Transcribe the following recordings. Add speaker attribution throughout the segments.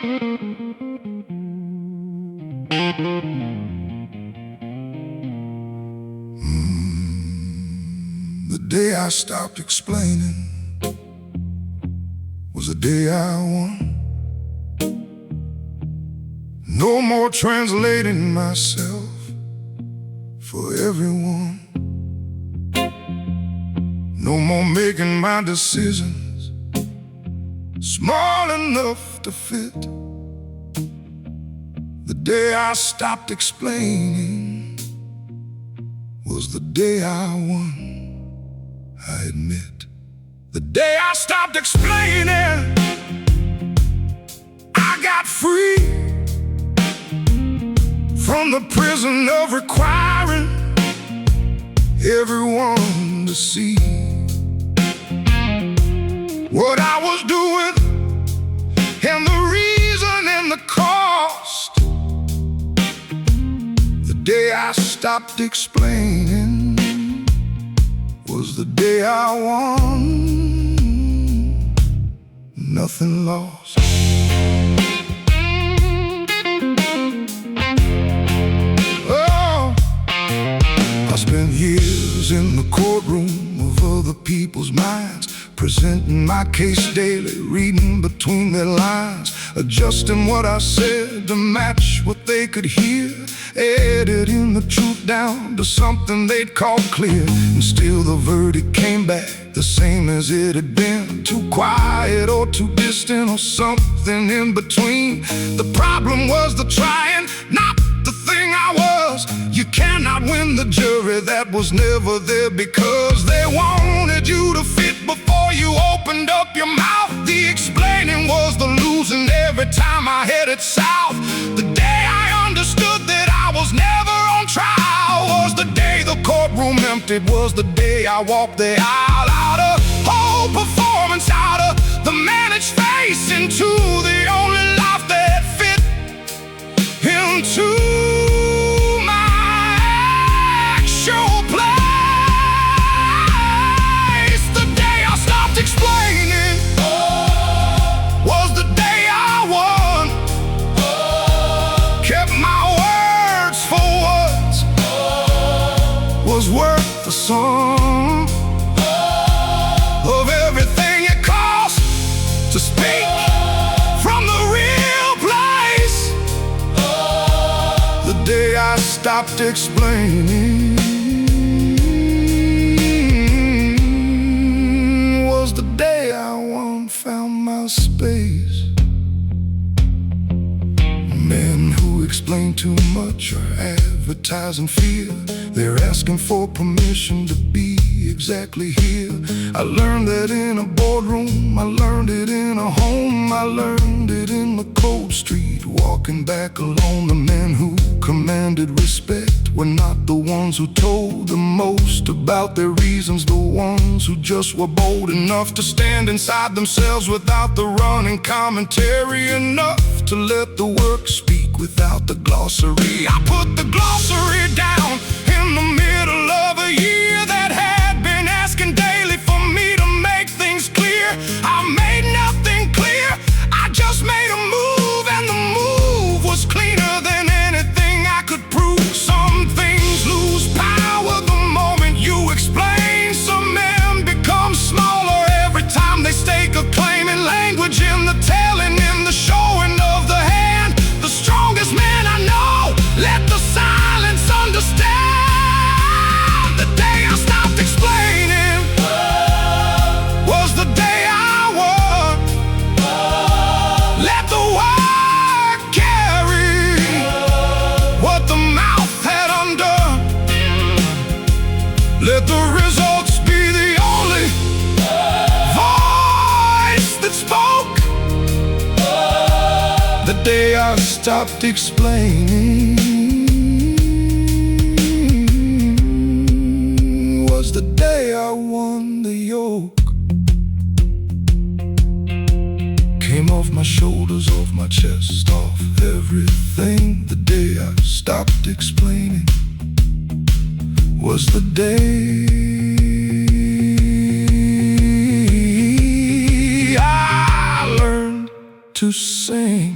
Speaker 1: The day I stopped explaining was the day I won. No more translating myself for everyone. No more making my decisions small enough to fit. The day I stopped explaining was the day I won, I admit. The day I stopped explaining, I got free from the prison of requiring everyone to see what I was doing and the reason and the cost. The day I stopped explaining was the day I won, nothing lost. Oh, I spent years in the courtroom of other people's minds, presenting my case daily, reading between their lines, adjusting what I said to match what they could hear, editing the truth down to something they'd call clear. And still the verdict came back the same as it had been, too quiet or too distant or something in between. The problem was the trying, not the thing I was. You cannot win the jury that was never there because they wanted you to fit before you opened up your mouth. The explaining was the losing every time I headed south. The day I understood that I was never on trial was the day the courtroom emptied, was the day I walked the aisle. Out of whole performance, out of the managed face, into the only life that fit into my actual place. The day I stopped explaining was the day I won. Kept my words for what was worth the sum of everything it costs to speak from the real place. The day I stopped explaining was the day I won, found my space. Men who explain too much are advertising fear. They're asking for permission to be exactly here. I learned that in a boardroom, I learned it in a home, I learned it in the cold street, walking back alone. The men who commanded respect were not the ones who told the most about their reasons, the ones who just were bold enough to stand inside themselves without the running commentary, enough to let the work speak without the glossary. I put the glossary down in the middle of a year that had been asking daily for me to make things clear. I made nothing clear, I just made a move, and the move was cleaner than anything I could prove. Some things lose power the moment you explain. Some men become smaller every time they stake a claim, in language, in the telling, in the showing of the hand. The strongest man I know let the silence understand. The day I stopped explaining was the day I won. Let the word carry what the mouth had undone. Let the results be the only voice that spoke. The day I stopped explaining was the day I won the yoke. Came off my shoulders, off my chest, off everything. The day I stopped explaining was the day I learned to sing.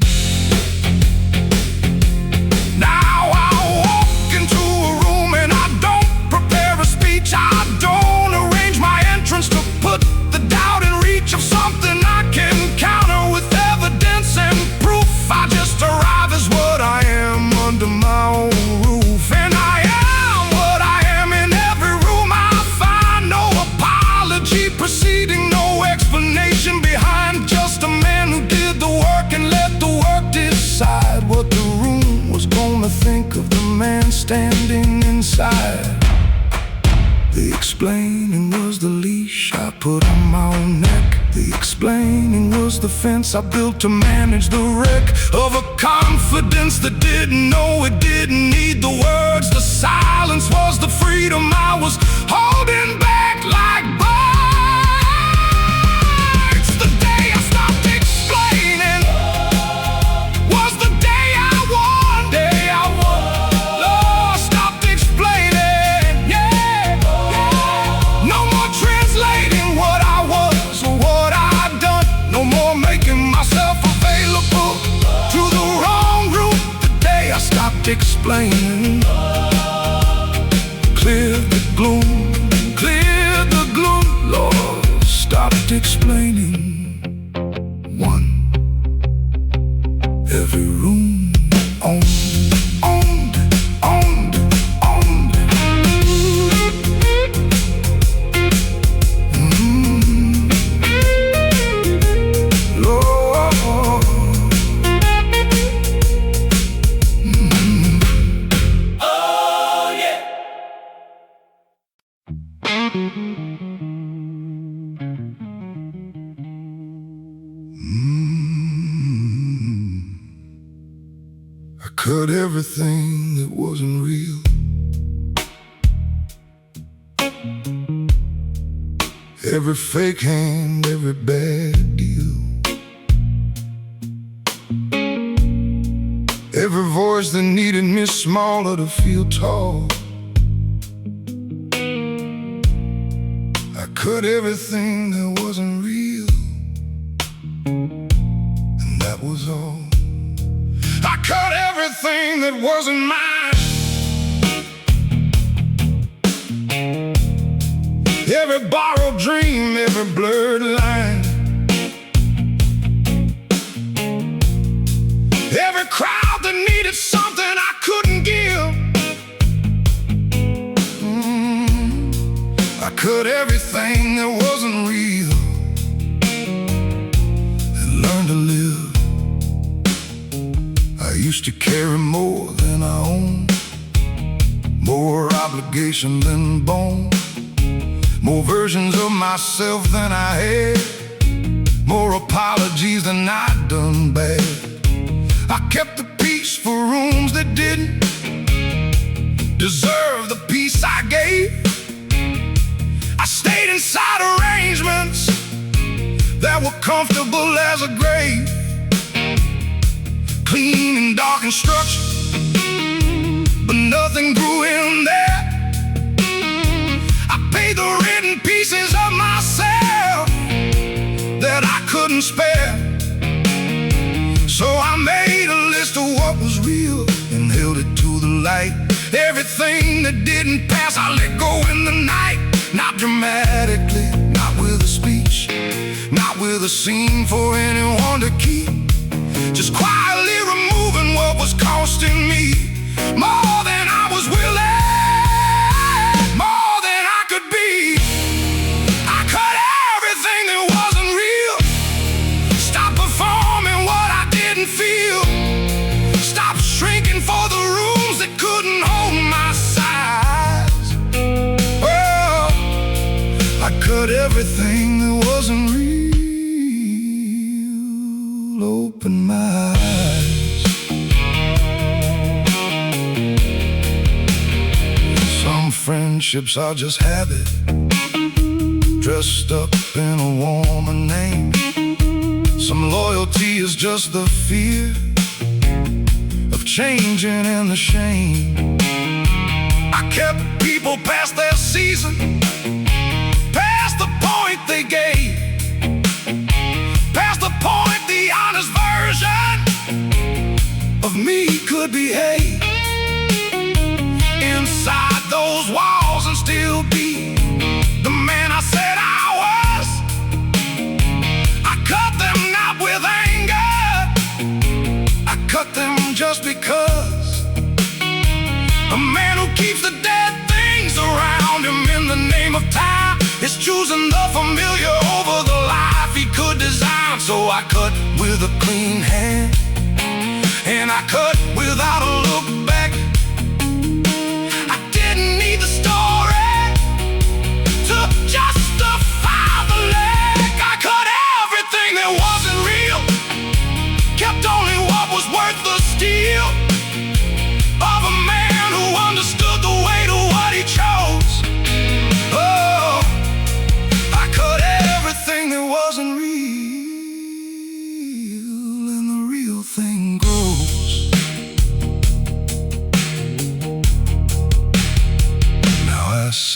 Speaker 1: wanna think of the man standing inside. The explaining was the leash I put on my own neck. The explaining was the fence I built to manage the wreck of a confidence that didn't know it didn't need the words. The silence was the freedom I was holding back like bites. The day I stopped explaining was the day I won. Lord, stopped explaining, yeah. No more translating what I was or what I'd done. No more making myself available to the wrong group. The day I stopped explaining. Clear the gloom, Lord, stopped explaining. One, every room owned. I cut everything that wasn't real. Every fake hand, every bad deal. Every voice that needed me smaller to feel tall. I cut everything that wasn't real, and that was all. I cut everything that wasn't mine. Every borrowed dream, every blurred line. Every crowd that needed something I couldn't give. I cut everything that wasn't real and learned to live. I used to carry more than I owned, more obligation than bone, more versions of myself than I had, more apologies than I'd done bad. I kept the peace for rooms that didn't deserve the peace I gave. I stayed inside arrangements that were comfortable as a grave. Clean and dark and structured, but nothing grew in there. I paid the written pieces of myself that I couldn't spare. So I made a list of what was real and held it to the light. Everything that didn't pass, I let go in the night. Not dramatically, not with a speech, not with a scene for anyone to keep. Just quietly removing what was costing me more than I was willing, more than I could be. I cut everything that wasn't real. Stop performing what I didn't feel. Stop shrinking for the rooms that couldn't hold my size. Well, I cut everything that wasn't real. Open my eyes. Some friendships are just habit, dressed up in a warmer name. Some loyalty is just the fear of changing and the shame. I kept people past their season, past the point they gave, past the point the honest version of me could behave. Inside those walls and still be the man I said I was. I cut them not with anger, I cut them just because. A man who keeps the dead things around him in the name of time is choosing the familiar over the life he could design. So I cut with a clean hand, and I cut without a look back.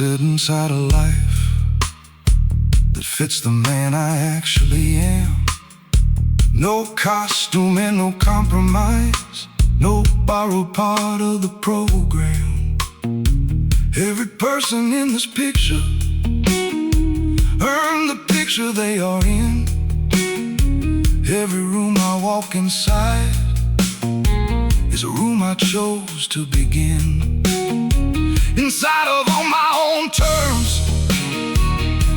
Speaker 1: sit inside a life that fits the man I actually am. No costume and no compromise, no borrowed part of the program. Every person in this picture earned the picture they are in. Every room I walk inside is a room I chose to begin. Inside of on my own terms,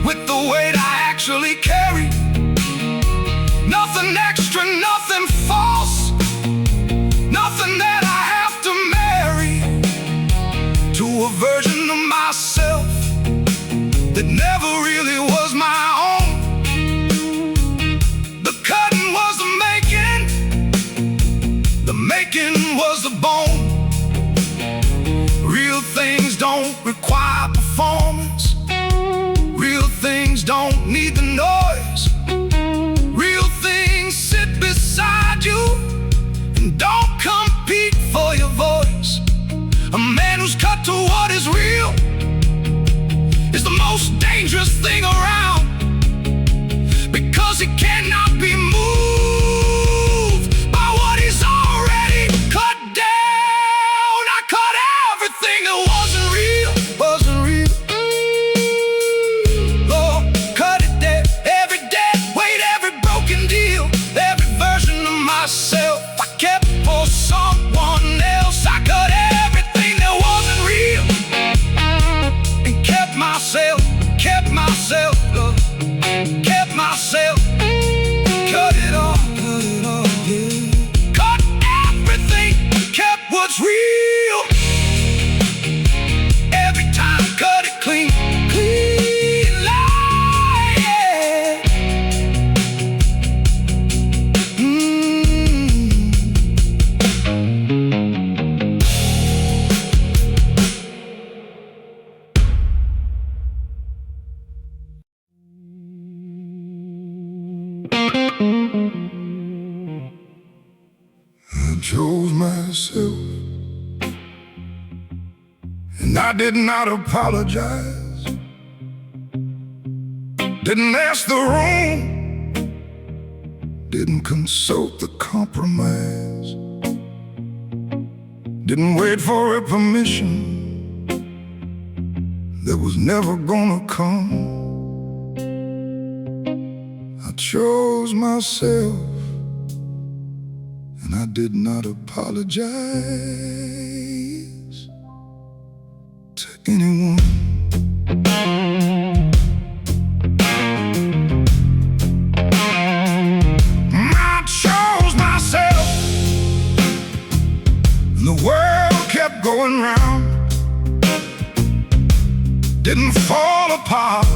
Speaker 1: with the weight I actually carry. Nothing extra, nothing false, nothing that I have to marry to a version of myself that never really was my own. The cutting was the making was the bone. Real things don't require performance. Real things don't need the noise. Real things sit beside you and don't compete for your voice. A man who's cut to what is real is the most dangerous thing around, because he cannot be moved by what he's already cut down. I cut everything that wasn't real. Lord, cut it dead, every dead weight, every broken deal, every version of myself I kept for someone else. I cut everything that wasn't real and kept myself, kept myself. Cut it all, yeah. Cut everything, kept what's real. Every time, cut it clean, like, yeah. I chose myself, and I did not apologize. Didn't ask the room, didn't consult the compromise. Didn't wait for a permission that was never gonna come. I chose myself, and I did not apologize to anyone. I chose myself, and the world kept going round. Didn't fall apart,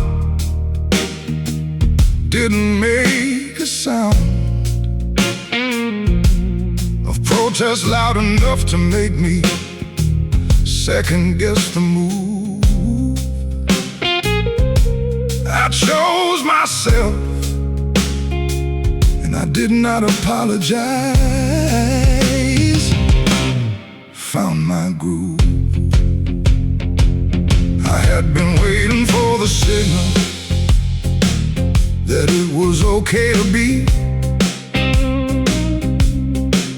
Speaker 1: didn't make a sound of protest loud enough to make me second guess the move. I chose myself, and I did not apologize. Found my groove. I had been waiting for the signal that it was okay to be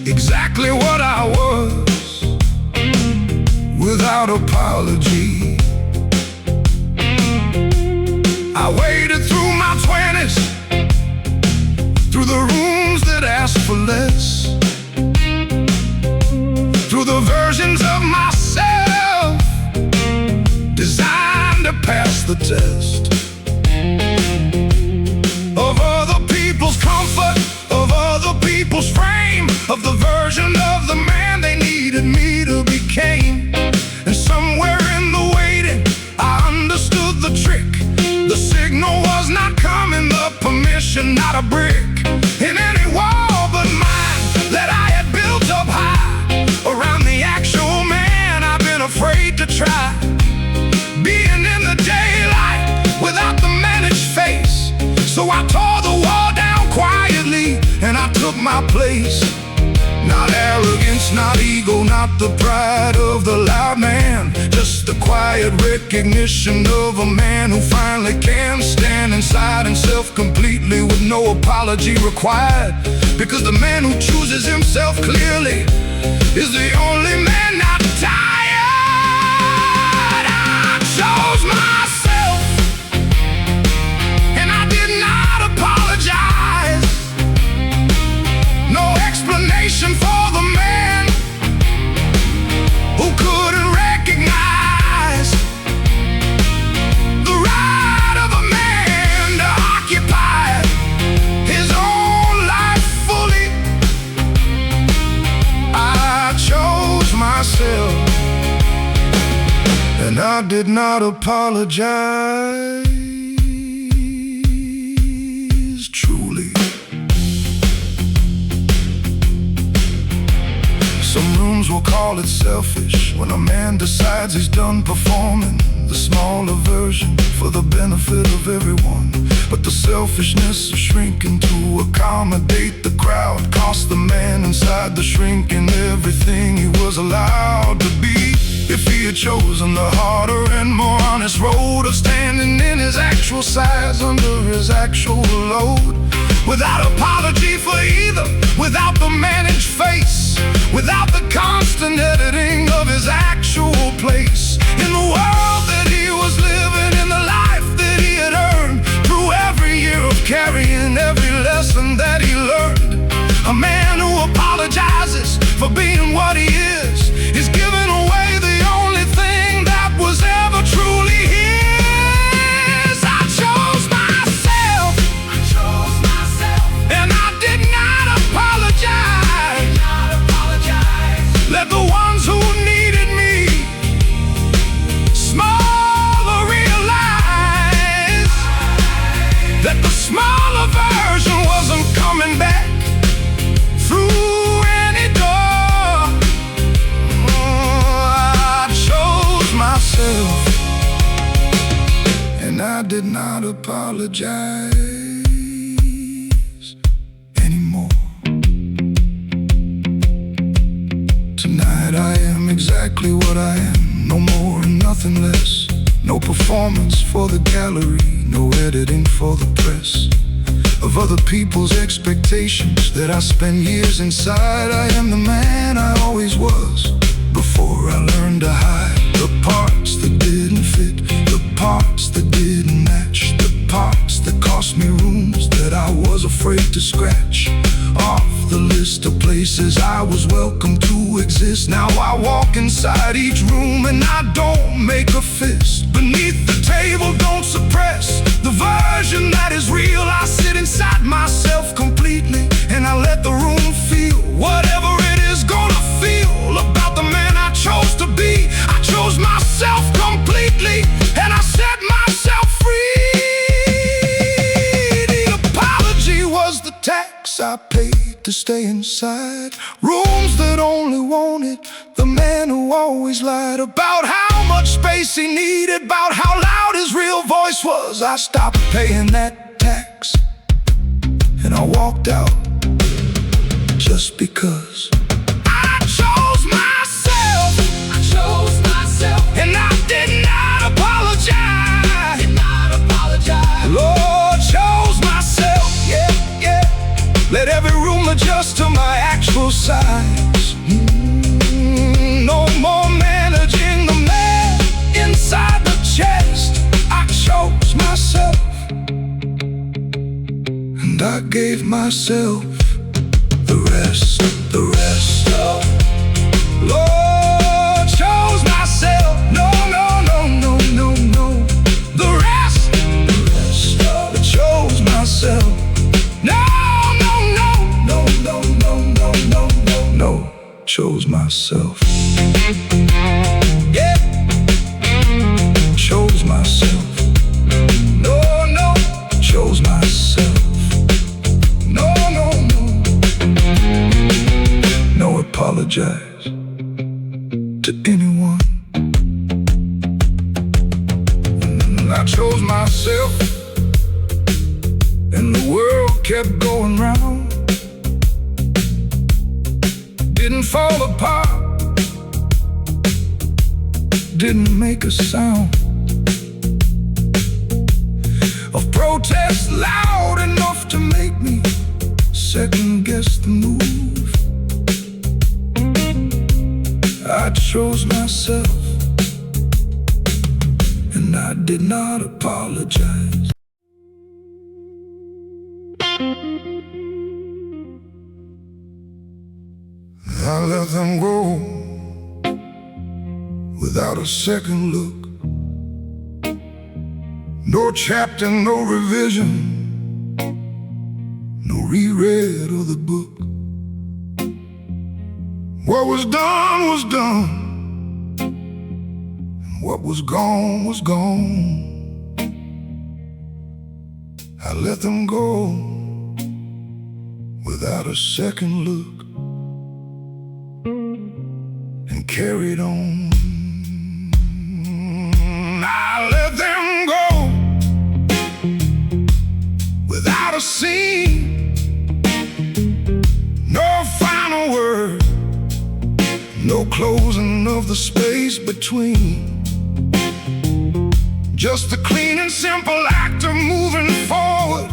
Speaker 1: exactly what I was, without apology. I waited through my 20s, through the rooms that asked for less, through the versions of myself designed to pass the test. Of other people's comfort, of other people's frame, of the version of the man they needed me to become. And somewhere in the waiting, I understood the trick. The signal was not coming, the permission not a brick in any wall but mine that I had built up high around the actual man I've been afraid to try. Being in the daylight without the managed face. So I tore the wall down quietly and I took my place. Not arrogance, not ego, not the pride of the loud man. Just the quiet recognition of a man who finally can stand inside himself completely with no apology required. Because the man who chooses himself clearly is the only man not tired. I chose myself, and I did not apologize. No explanation for the man who couldn't recognize the right of a man to occupy his own life fully. I chose myself, and I did not apologize. Truly. Some rooms will call it selfish when a man decides he's done performing the smaller version for the benefit of everyone. But the selfishness of shrinking to accommodate the crowd cost the man inside the shrinking everything he was allowed to be. If he had chosen the harder and more honest road of standing in his actual size under his actual load, without apology for either, without the managed face, without the constant editing of his actual place in the world that he was living, in the life that he had earned through every year of carrying every lesson that he learned. A man who apologizes for being what he is giving away the only thing that was ever truly his. I chose myself, and I did not apologize. Let the ones who needed me smaller realize that the smaller version wasn't coming back through any door. I chose myself, and I did not apologize anymore. Tonight I am exactly what I am, no more and nothing less. No performance for the gallery, no editing for the press of other people's expectations that I spend years inside. I am the man I always was before I learned to hide the parts that didn't fit, the parts that didn't match, the parts that cost me rooms that I was afraid to scratch off the list of places I was welcome to exist. Now I walk inside each room and I don't make a fist. Beneath the table, don't suppress the version that is real. I sit inside myself completely, and I let the room feel whatever it is gonna feel about the man I chose to be. I chose myself completely, and I set myself free. The apology was the tax I paid to stay inside rooms that only wanted the man who always lied about how much space he needed, about how loud his real voice was. I stopped paying that tax, and I walked out just because. I chose myself, and I did not apologize. Lord, chose myself, yeah. Let every room adjust to my actual size. No more managing the man inside the chest. I chose myself, and I gave myself the rest. Lord, chose myself. No. The rest. I chose myself. No, chose myself. Yeah, chose myself. No, chose myself. No apologize to anyone. I chose myself, and the world kept going round. didn't make a sound of protest loud enough to make me second guess the move. I chose myself, and I did not apologize. I let them go without a second look. No chapter, no revision, no reread of the book. What was done was done, and what was gone was gone. I let them go without a second look, and carried on. I let them go without a scene, no final word, no closing of the space between. Just the clean and simple act of moving forward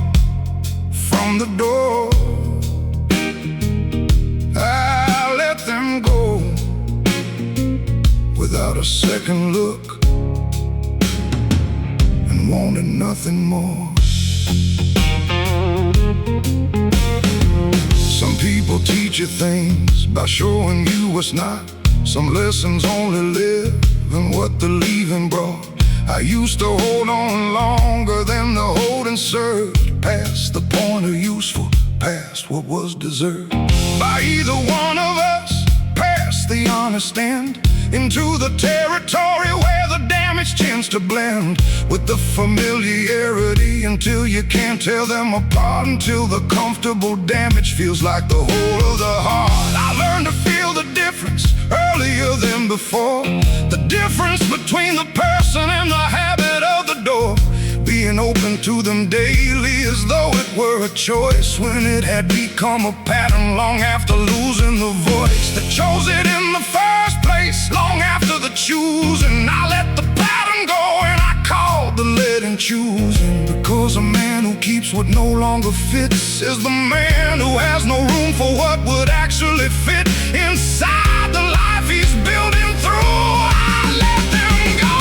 Speaker 1: from the door. I let them go without a second look, and wanted nothing more. Some people teach you things by showing you what's not. Some lessons only live in what the leaving brought. I used to hold on longer than the holding served, past the point of useful, past what was deserved by either one of us, past the honest end, into the territory where the damage tends to blend with the familiarity, until you can't tell them apart, until the comfortable damage feels like the whole of the heart. I learned to feel the difference earlier than before, the difference between the person and the habit of the door, being open to them daily as though it were a choice, when it had become a pattern long after losing the voice that chose it in the first place, long after the choosing. I let the pattern go and I called the letting choosing, because a man who keeps what no longer fits is the man who has no room for what would actually fit inside the life he's building through. I let them go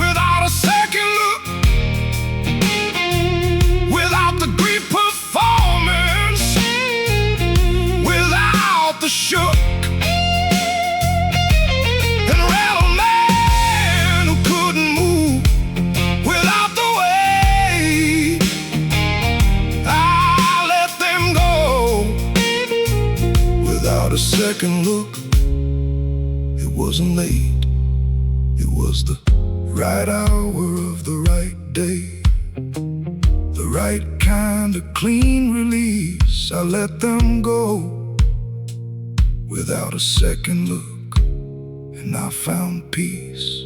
Speaker 1: without a second look, without the grief performance, without the shook and rattle man who couldn't move, without the weight. I let them go without a second look. It wasn't late, it was the right hour of the right day, the right kind of clean release. I let them go without a second look, and I found peace.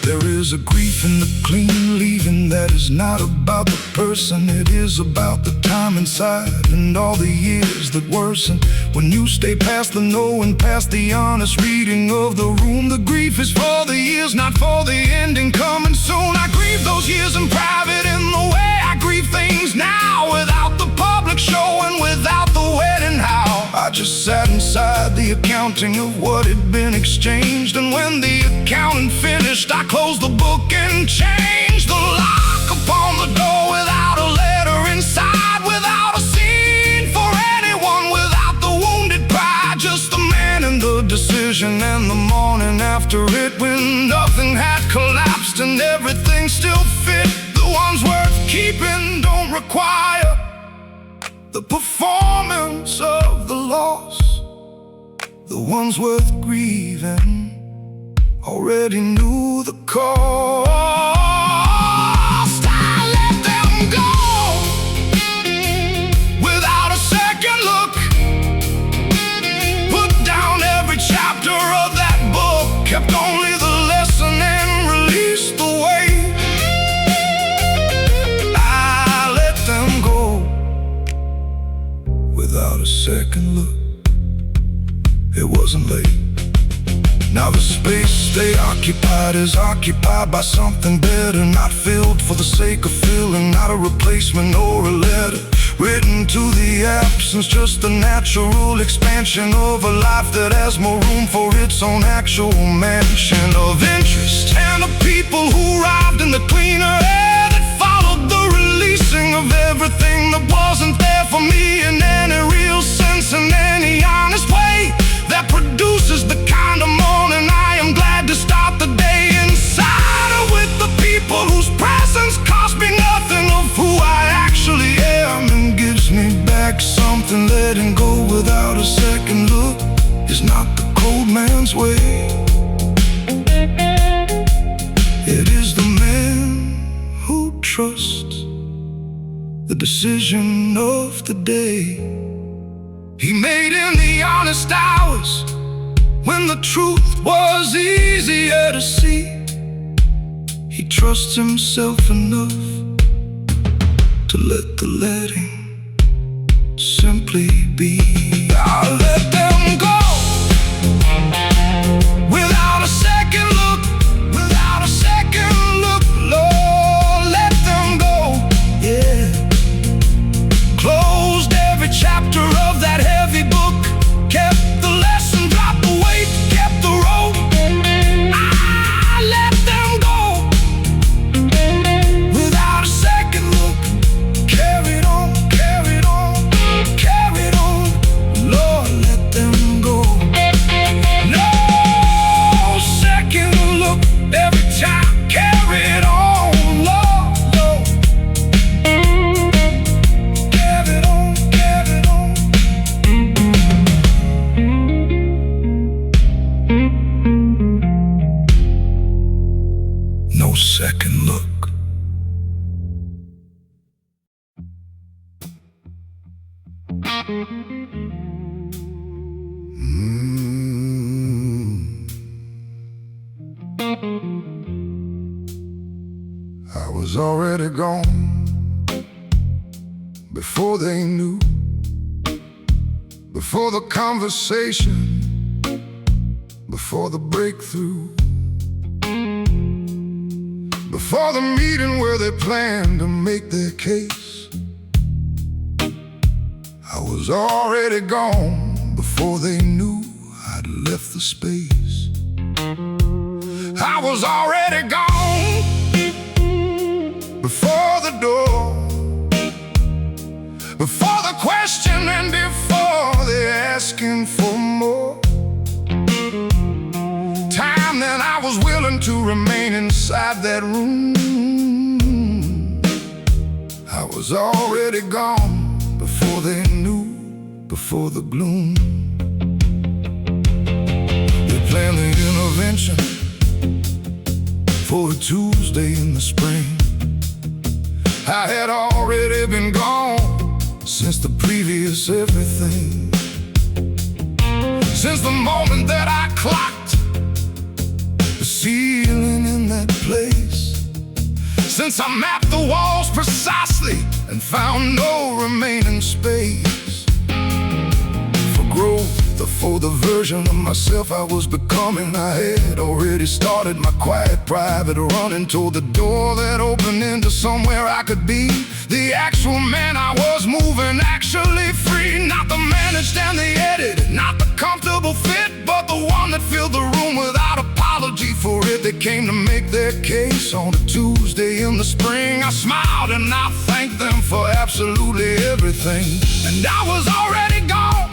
Speaker 1: There is a grief in the clean leaving that is not about the person, it is about the time inside and all the years that worsen. When you stay past the no and past the honest reading of the room, the grief is for the years, not for the ending coming soon. I grieve those years in private in the way I grieve things now, without the public showing, without the wedding how. I just sat inside the accounting of what had been exchanged, and when the accounting finished, I closed the book and changed the lock upon the door, without a letter inside, without a scene for anyone, without the wounded pride, just the man and the decision and the morning after it, when nothing had collapsed and everything still fit. The ones worth keeping don't require the performance of the loss. The ones worth grieving already knew the cost. I let them go without a second look, put down every chapter of that book, kept only the lesson and released the weight. I let them go without a second look. It wasn't late, Now the space they occupied is occupied by something better, not filled for the sake of filling, not a replacement or a letter written to the absence, just the natural expansion of a life that has more room for its own actual mansion of interest. And the people who arrived in the cleaner air that followed the releasing of everything that wasn't there for me in any real sense, in any honest way that produces the kind of morning I am glad to start the day inside, or with the people whose presence cost me nothing of who I actually am and gives me back something. Letting go without a second look is not the cold man's way. It is the man who trusts the decision of the day he made in the honest hours when the truth was easier to see. He trusts himself enough to let the letting simply be. I'll let them go without a second look, without a second look. Lord, let them go, yeah. Closed every chapter of that heavy book, kept the lesson, dropped the weight, kept the rope. I let them go without a second look. Carried on, carried on, carried on. Lord, let them go. No second look, every time. Carried on, Lord, Lord. Carried on, carried on. No second look. I was already gone before they knew, before the conversation, before the breakthrough, before the meeting where they planned to make their case. I was already gone before they knew I'd left the space. I was already gone before the door, before the question and before they're asking for more time than I was willing to remain inside that room. I was already gone before they knew, before the gloom. They planned the intervention for a Tuesday in the spring. I had already been gone since the previous everything. Since the moment that I clocked the ceiling in that place. Since I mapped the walls precisely and found no remaining space for growth, for the version of myself I was becoming. I had already started my quiet private run toward the door that opened into somewhere I could be the actual man I was, moving actually free. Not the managed and the edited, not the comfortable fit, but the one that filled the room without apology for it. They came to make their case on a Tuesday in the spring. I smiled and I thanked them for absolutely everything. And I was already gone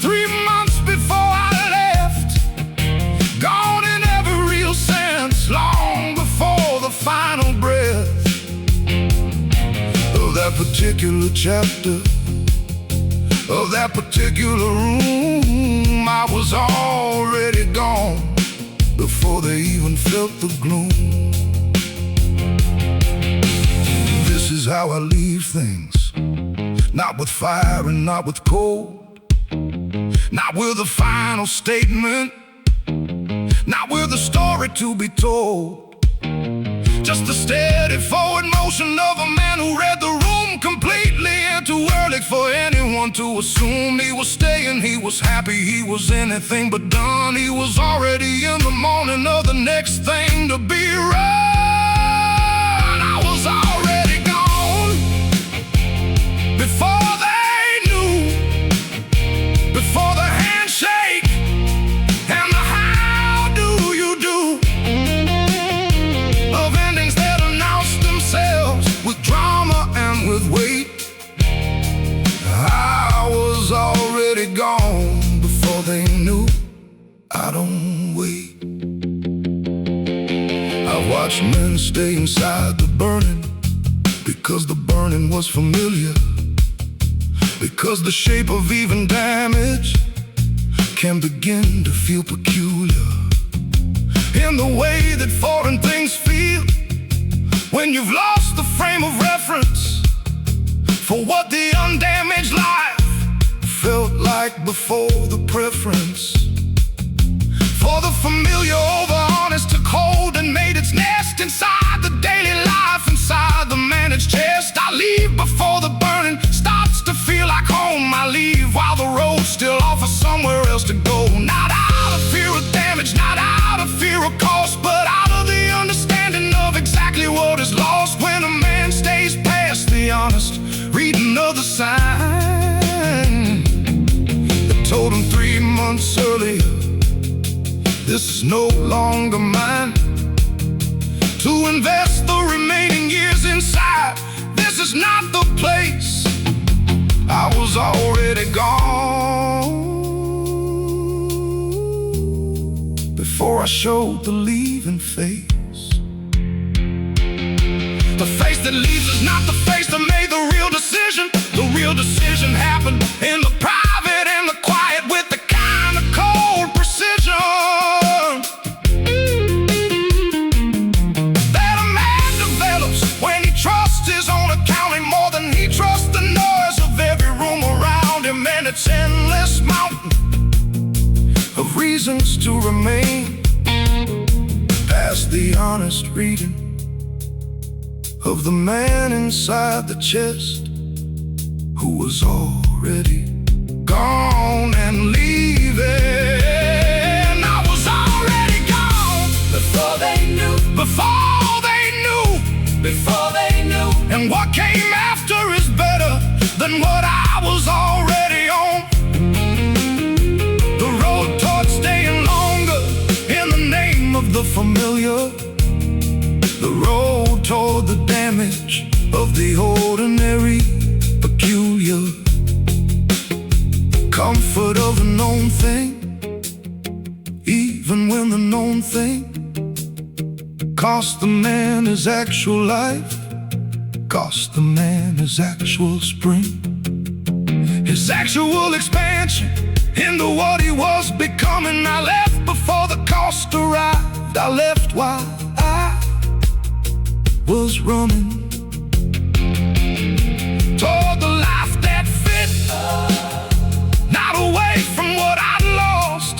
Speaker 1: 3 months before I left, gone in every real sense, long before the final breath of that particular chapter, of that particular room. I was already gone before they even felt the gloom. This is how I leave things, not with fire and not with cold, not with a final statement, not with a story to be told. Just the steady forward motion of a man who read the room completely and too early for anyone to assume he was staying. He was happy, he was anything but done. He was already in the morning of the next thing to be run. I was already gone before they knew, before the handshake and the how do you do of endings that announced themselves with drama and with weight. I was already gone before they knew. I don't wait. I watched men stay inside the burning because the burning was familiar, because the shape of even damage can begin to feel peculiar in the way that foreign things feel when you've lost the frame of reference for what the undamaged life felt like before the preference. For the familiar over honest took hold and made its nest inside the daily life, inside the managed chest. I leave before the burning starts to feel like home. I leave while the road still offers somewhere else to go. Not out of fear of damage, not out of fear of cost, but out of the understanding of exactly what is lost when a man stays past the honest reading of the sign that told him 3 months earlier, this is no longer mine. To invest the remaining years inside, this is not the place. I was already gone before I showed the leaving face. The face that leaves is not the face that made the real decision. The real decision happened in the private and the quiet, with the kind of cold precision that a man develops when he trusts his own accounting more than he trusts the noise of every room around him and its endless mountain of reasons to remain past the honest reading of the man inside the chest who was already gone and leaving. I was already gone before they knew, before they knew, before they knew. And what came after is better than what I was already on. The road toward staying longer in the name of the familiar, the road toward the damage of the ordinary, peculiar comfort of a known thing, even when the known thing cost the man his actual life, cost the man his actual spring, his actual expansion into what he was becoming. I left before the cost arrived. I left while I was running toward the life that fit, not away from what I'd lost.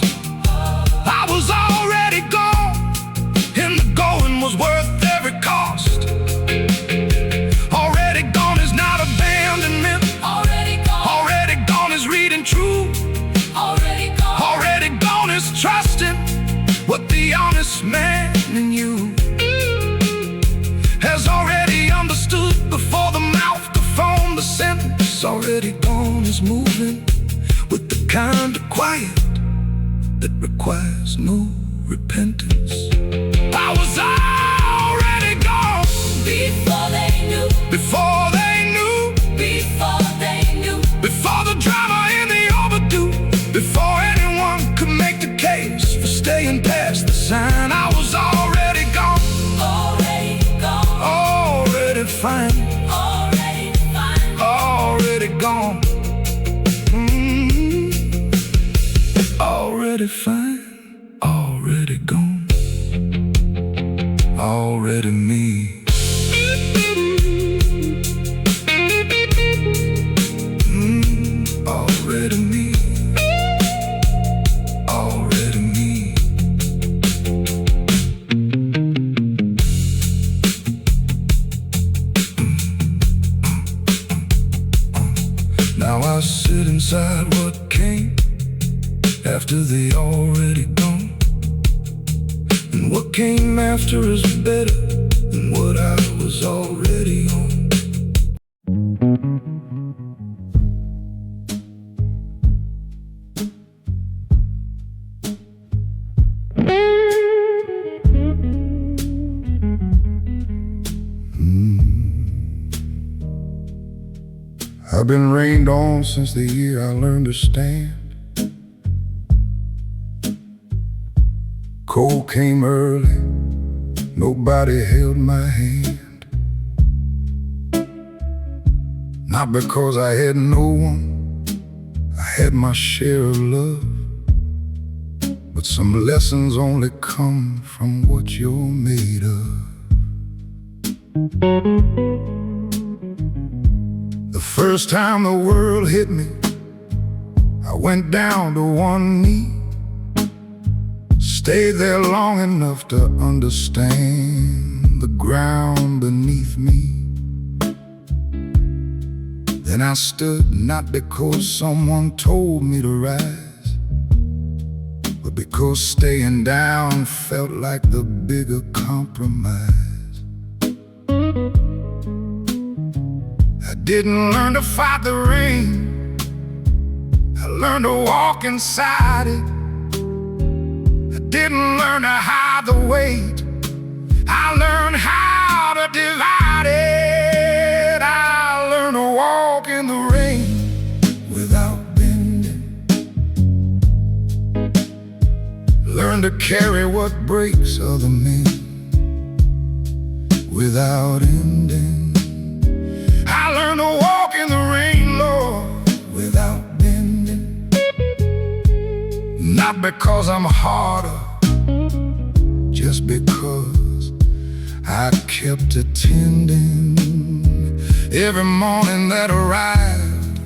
Speaker 1: I was already gone, and the going was worth every cost. Already gone is not abandonment. Already gone is reading true. Already gone is trusting what the honest man in you has already understood before the mouth could form the sentence. Already gone is moving with the kind of quiet that requires no repentance. I was already gone before they knew, before they knew, before they knew, before the drama and the overdue, before anyone could make the case for staying past the sign. I was already gone, already fine, already gone, already fine, already gone, already me. Already me, already me. sit inside what came after they already gone. And what came after is better than what I was already on. I've been rained on since the year I learned to stand. Cold came early, nobody held my hand. Not because I had no one, I had my share of love. But some lessons only come from what you're made of. The first time the world hit me, I went down to one knee. Stayed there long enough to understand the ground beneath me. Then I stood, not because someone told me to rise, but because staying down felt like the bigger compromise. I didn't learn to fight the rain, I learned to walk inside it. I didn't learn to hide the weight, I learned how to divide it. I learned to walk in the rain without bending, learn to carry what breaks other men without ending. I learned to walk in the rain, Lord, without bending. Not because I'm harder, just because I kept attending. Every morning that arrived,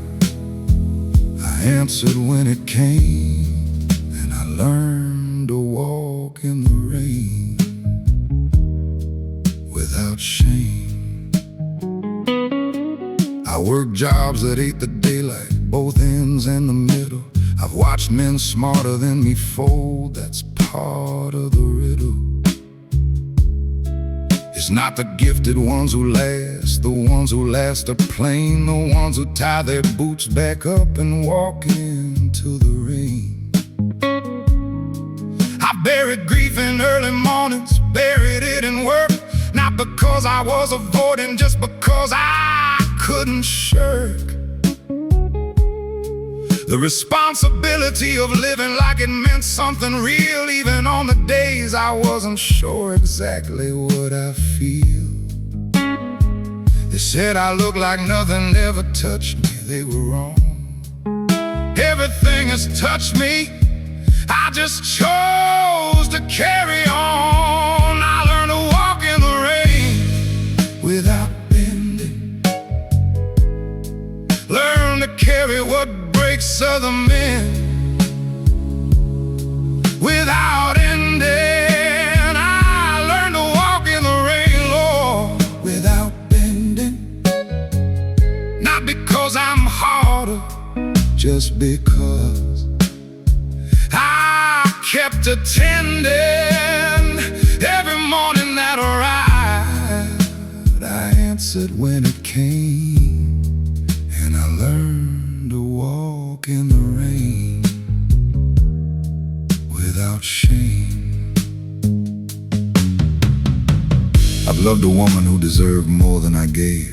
Speaker 1: I answered when it came, and I learned to walk in the rain without shame. I worked jobs that ate the daylight, both ends and the middle. I've watched men smarter than me fold, that's part of the riddle. It's not the gifted ones who last, the ones who last are plain, the ones who tie their boots back up and walk into the rain. I buried grief in early mornings, buried it in work, not because I was avoiding, just because I couldn't shirk the responsibility of living like it meant something real, even on the days I wasn't sure exactly what I feel. They said I looked like nothing ever touched me, they were wrong. Everything has touched me, I just chose to carry on. I learned to walk in the rain without bending, learn to carry what breaks other men without ending. I learned to walk in the rain, Lord, without bending. Not because I'm harder, just because I kept attending. Every morning that arrived, I answered when it came, and I learned to walk in the rain without shame. I've loved a woman who deserved more than I gave.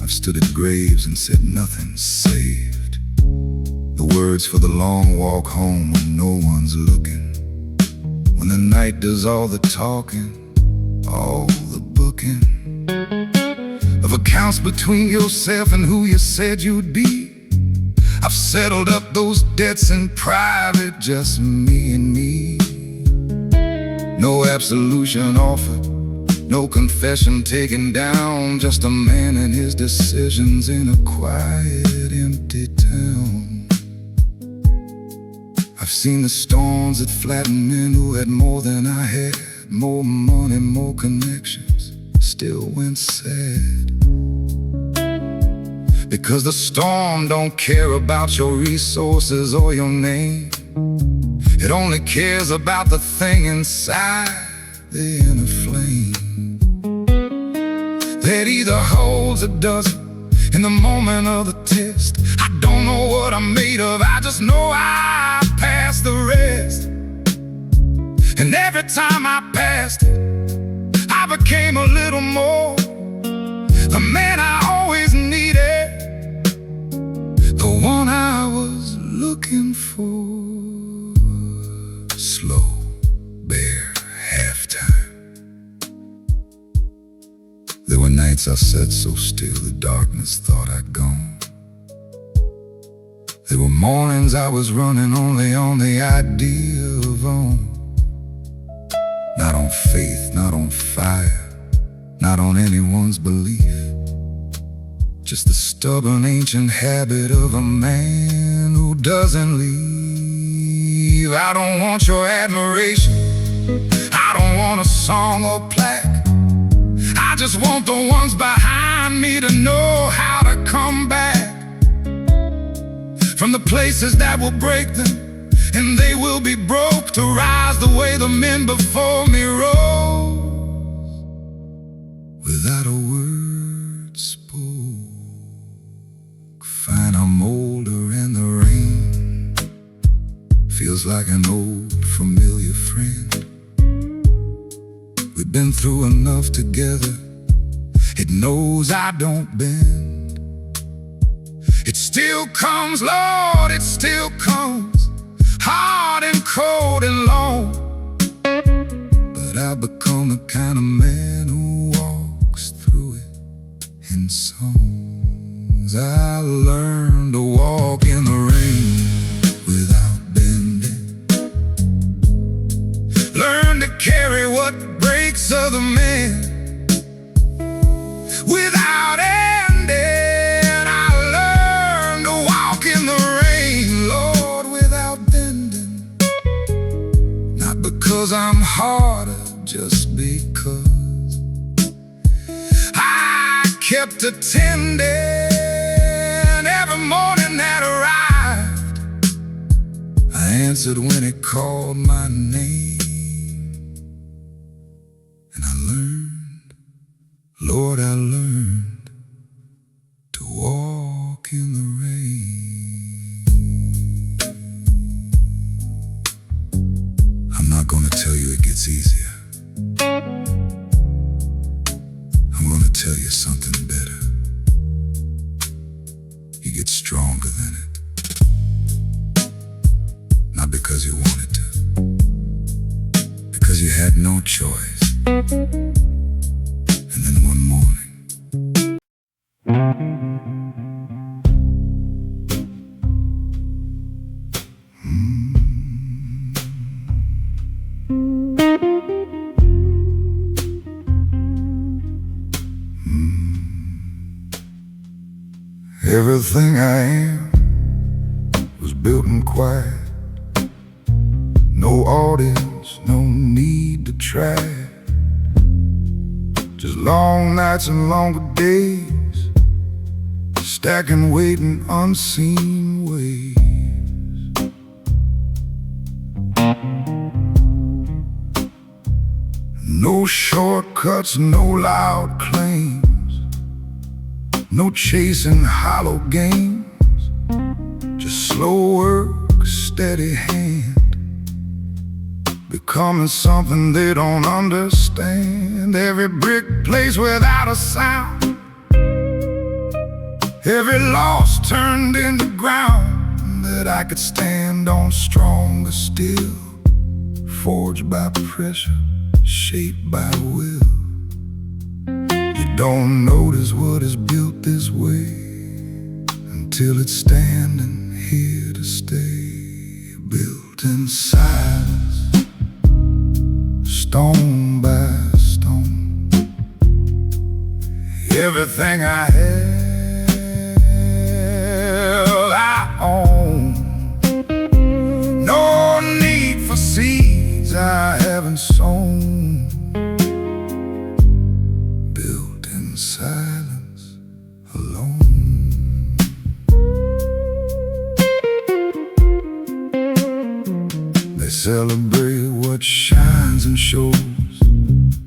Speaker 1: I've stood at graves and said nothing's saved. The words for the long walk home when no one's looking, when the night does all the talking, all the booking of accounts between yourself and who you said you'd be. I've settled up those debts in private, just me and me. No absolution offered, no confession taken down, just a man and his decisions in a quiet, empty town. I've seen the storms that flattened men who had more than I had, more money, more connections, still went sad. Because the storm don't care about your resources or your name. It only cares about the thing inside the inner flame that either holds or doesn't in the moment of the test. I don't know what I'm made of, I just know I passed the rest. And every time I passed it, I became a little more the man I always needed, the one I was looking for. Slow, bare halftime. There were nights I sat so still the darkness thought I'd gone. There were mornings I was running only on the idea of on. Not on faith, not on fire, not on anyone's belief. Just the stubborn ancient habit of a man who doesn't leave. I don't want your admiration, I don't want a song or plaque. I just want the ones behind me to know how to come back from the places that will break them, and they will be broke to rise the way the men before me rose, without a word spoke. Fine, I'm older and the rain feels like an old familiar friend. We've been through enough together, it knows I don't bend. It still comes, Lord, it still comes, hard and cold and long. But I've become the kind of man who walks through it in songs. I learned to walk in the rain without bending, learn to carry what breaks other men without ending. I learned to walk in the rain, Lord, without bending. Not because I'm harder, just because I kept attending every morning that arrived. I answered when it called my name, and I learned, Lord, I learned to walk in the rain. I'm not gonna tell you it gets easier. I'm gonna tell you something better. You get stronger than it. Not because you wanted to, because you had no choice. And then one morning, everything I am was built and quiet. No audience, no need to try. Just long nights and longer days, stacking weight in unseen ways. No shortcuts, no loud claims, no chasing hollow games. Just slow work, steady hand, becoming something they don't understand. Every brick placed without a sound, every loss turned into ground that I could stand on stronger still. Forged by pressure, shaped by will. You don't notice what is built this way until it's standing here to stay. Built in silence, stone by stone. Everything I held, I own. No need for seeds I haven't sown. Built in silence, alone. celebrate what shines and shows,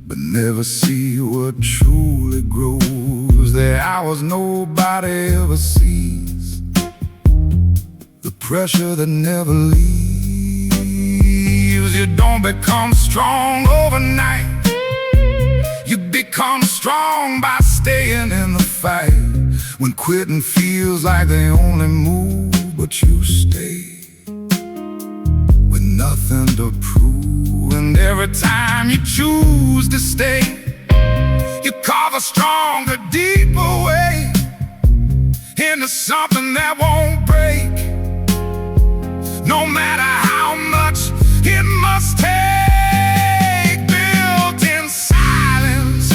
Speaker 1: but never see what truly grows. There are hours nobody ever sees, the pressure that never leaves. You don't become strong overnight, you become strong by staying in the fight. When quitting feels like the only move, but you stay with nothing to prove. And every time you choose to stay, you carve a stronger, deeper way into something that won't break, no matter how much it must take. Built in silence,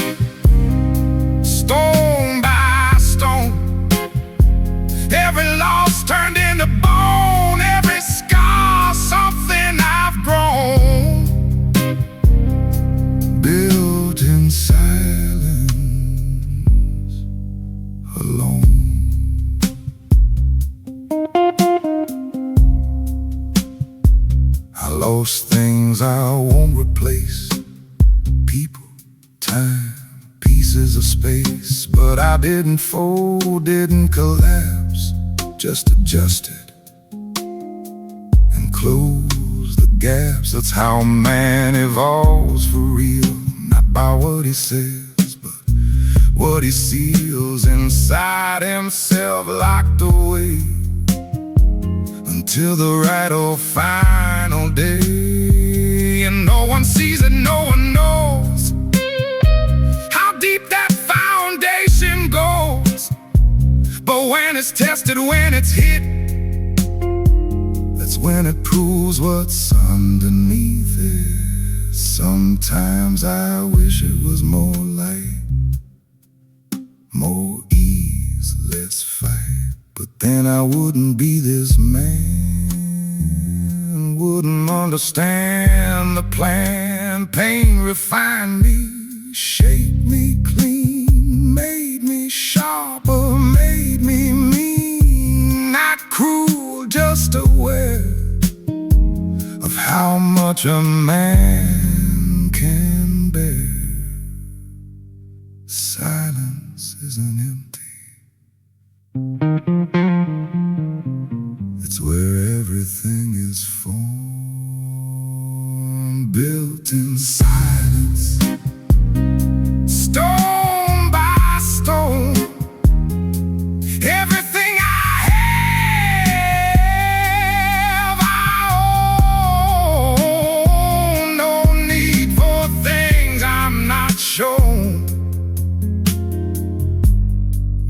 Speaker 1: stone by stone, every loss turned into bone, every scar something I've grown. Built in silence, alone. I lost things I won't replace, people, time, pieces of space. But I didn't fold, didn't collapse, just adjusted and closed the gaps. That's how a man evolves for real, not by what he says, but what he seals inside himself, locked away until the right old final day. And no one sees it, no one knows how deep that foundation goes. But when it's tested, when it's hit, that's when it proves what's underneath it. Sometimes I wish it was more light, more ease, less fight. But then I wouldn't be this man, wouldn't understand the plan. Pain refined me, shaped me clean, made me sharper, made me mean. Not cruel, just aware of how much a man can bear. Silence isn't empty, it's where everything is formed. Built in silence, stone by stone, everything I have, I own. No need for things I'm not shown.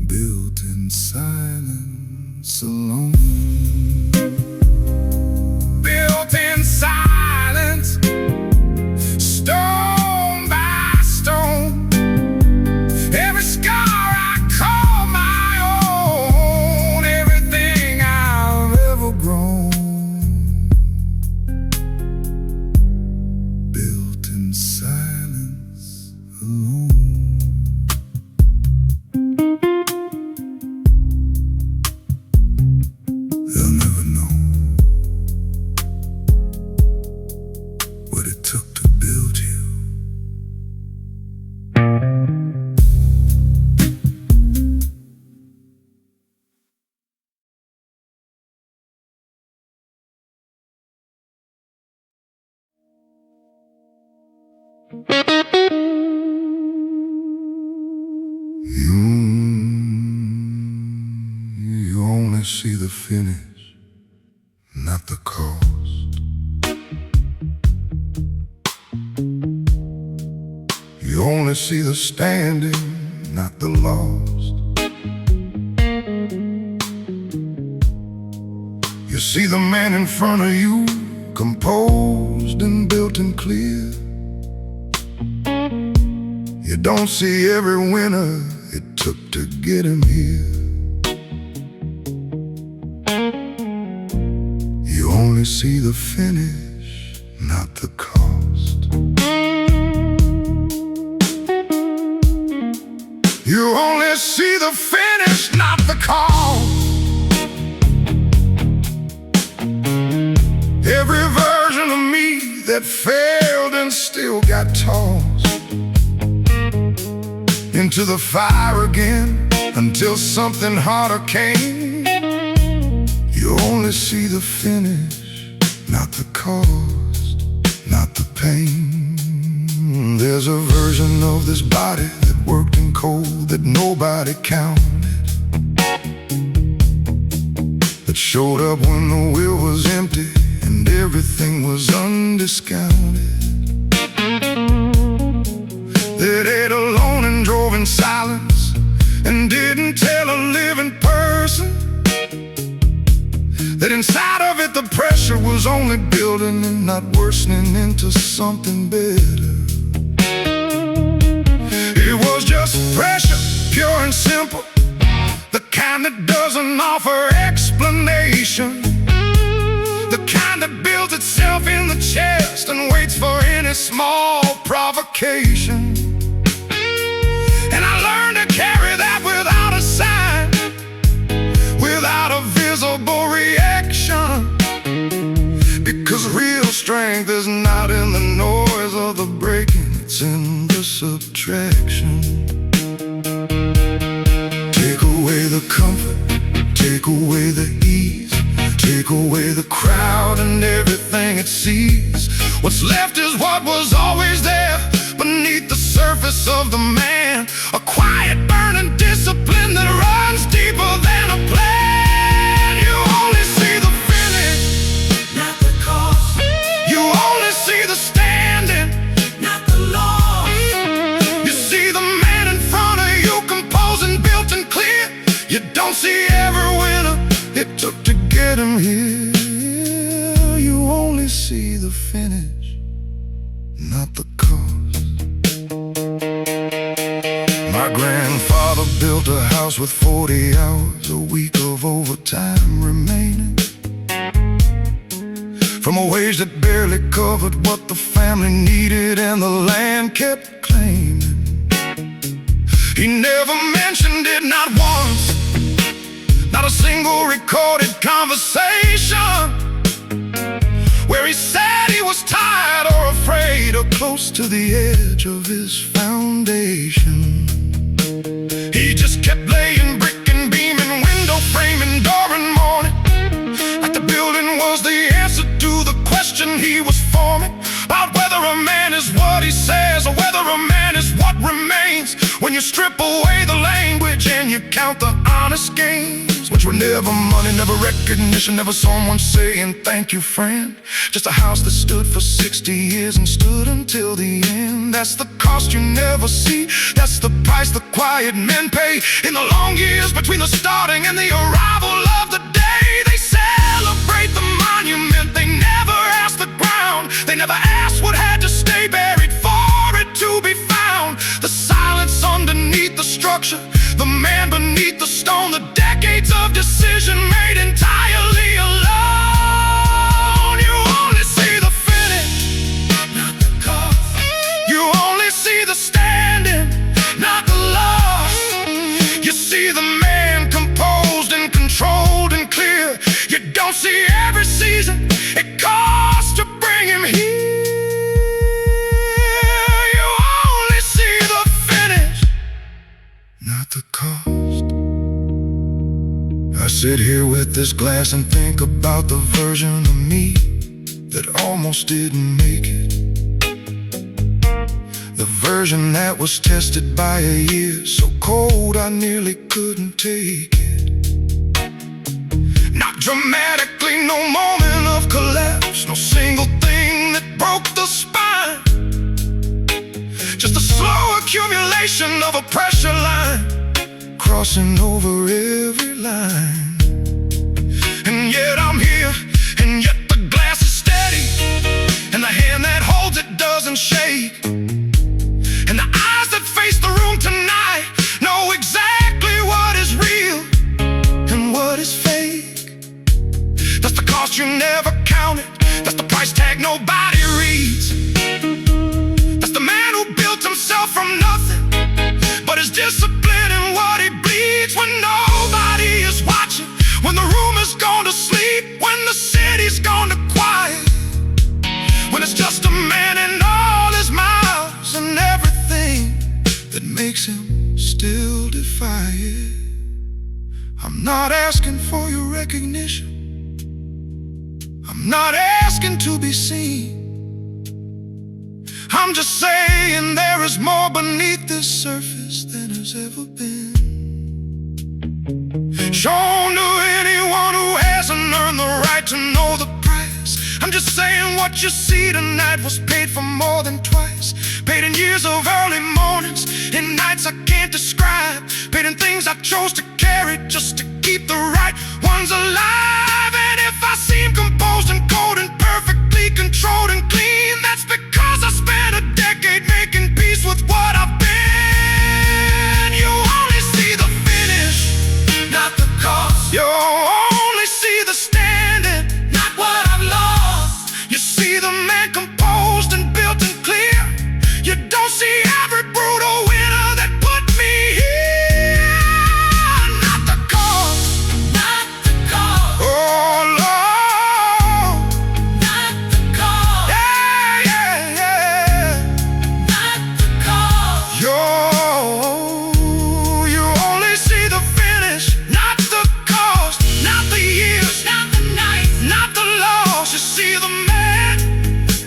Speaker 1: Built in silence alone. Built in silence, stone by stone, every scar I call my own, everything I've ever grown. Built in silence alone. They'll never know what it took to build you. You only see the finish, not the cost. You only see the standing, not the lost. You see the man in front of you, composed and built and clear. You don't see every winner it took to get him here. You only see the finish, not the cost. You only see the finish, not the cost. Every version of me that failed and still got tossed into the fire again until something harder came. You only see the finish, not the cost, not the pain. There's a version of this body that worked in cold that nobody counted, that showed up when the wheel was empty and everything was undiscounted, that ate alone and drove in silence and didn't tell a living person, that inside of it the pressure was only building and not worsening into something better. It was just pressure, pure and simple, the kind that doesn't offer explanation, the kind that builds itself in the chest and waits for any small provocation. And I learned to carry that without a sign, without a visible reaction, because real strength is not in the noise of the breaking, it's in the subtraction. Take away the comfort, take away the ease, take away the crowd and everything it sees. What's left is what was always there beneath the surface of the man, a quiet burning discipline that runs deeper than a plan. You only see the finish, not the cost. You only see the standing, not the loss. You see the man in front of you, composed and built and clear. You don't see every winner it took to get him here. You only see the finish, not the cost. My grandfather built a house with 40 hours a week of overtime remaining, from a wage that barely covered what the family needed and the land kept claiming. He never mentioned it, not once, not a single recorded conversation where he said he was tired or afraid or close to the edge of his foundation. He just kept laying brick and beam and window frame and door and morning, like the building was the answer to the question he was forming about whether a man is what he says or whether a man is what remains when you strip away the language and you count the honest gains, which were never money, never recognition, never someone saying thank you, friend. Just a house that stood for 60 years and stood until the end. That's the cost you never see, that's the price the quiet men pay in the long years between the starting and the arrival of the day. They celebrate the monument, they never ask the ground, they never asked what had to stay buried for it to be found. The silence underneath the structure, the man beneath the stone, the decades of decision made entirely alone. You only see the finish, not the cost. You only see the standing, not the loss. You see the man composed and controlled and clear. You don't see every season it costs to bring him here. You only see the finish, not the cost. I sit here with this glass and think about the version of me that almost didn't make it, the version that was tested by a year so cold I nearly couldn't take it. Not dramatically, no moment of collapse, no single thing that broke the spine, just a slow accumulation of a pressure line crossing over every line. And yet I'm here, and yet the glass is steady, and the hand that holds it doesn't shake, and the eyes that face the room tonight know exactly what is real and what is fake. That's the cost you never counted, that's the price tag nobody reads. That's the man who built himself from nothing, but his discipline and what he bleeds when nobody is watching, when the room is gone to sleep, when the city's gone to quiet, when it's just a not asking for your recognition. I'm not asking to be seen. I'm just saying there is more beneath this surface than has ever been shown to anyone who hasn't earned the right to know the price. I'm just saying what you see tonight was paid for more than twice. Paid in years of early mornings, in nights I can't describe. Paid in things I chose to carry just to keep the right ones alive. And if I seem composed and cold and perfectly controlled and clean, that's because I spent a decade making peace with what I've been. You only see the finish, not the cost. You only see the standing, not what I've lost. You see the man composed and built and clear. You don't see every brutal winner that put me here. Not the cost, not the cost. Oh Lord, not the cost. Yeah, yeah, yeah. Not the cost. You only see the finish, not the cost. Not the years, not the nights, not the loss. You see the man,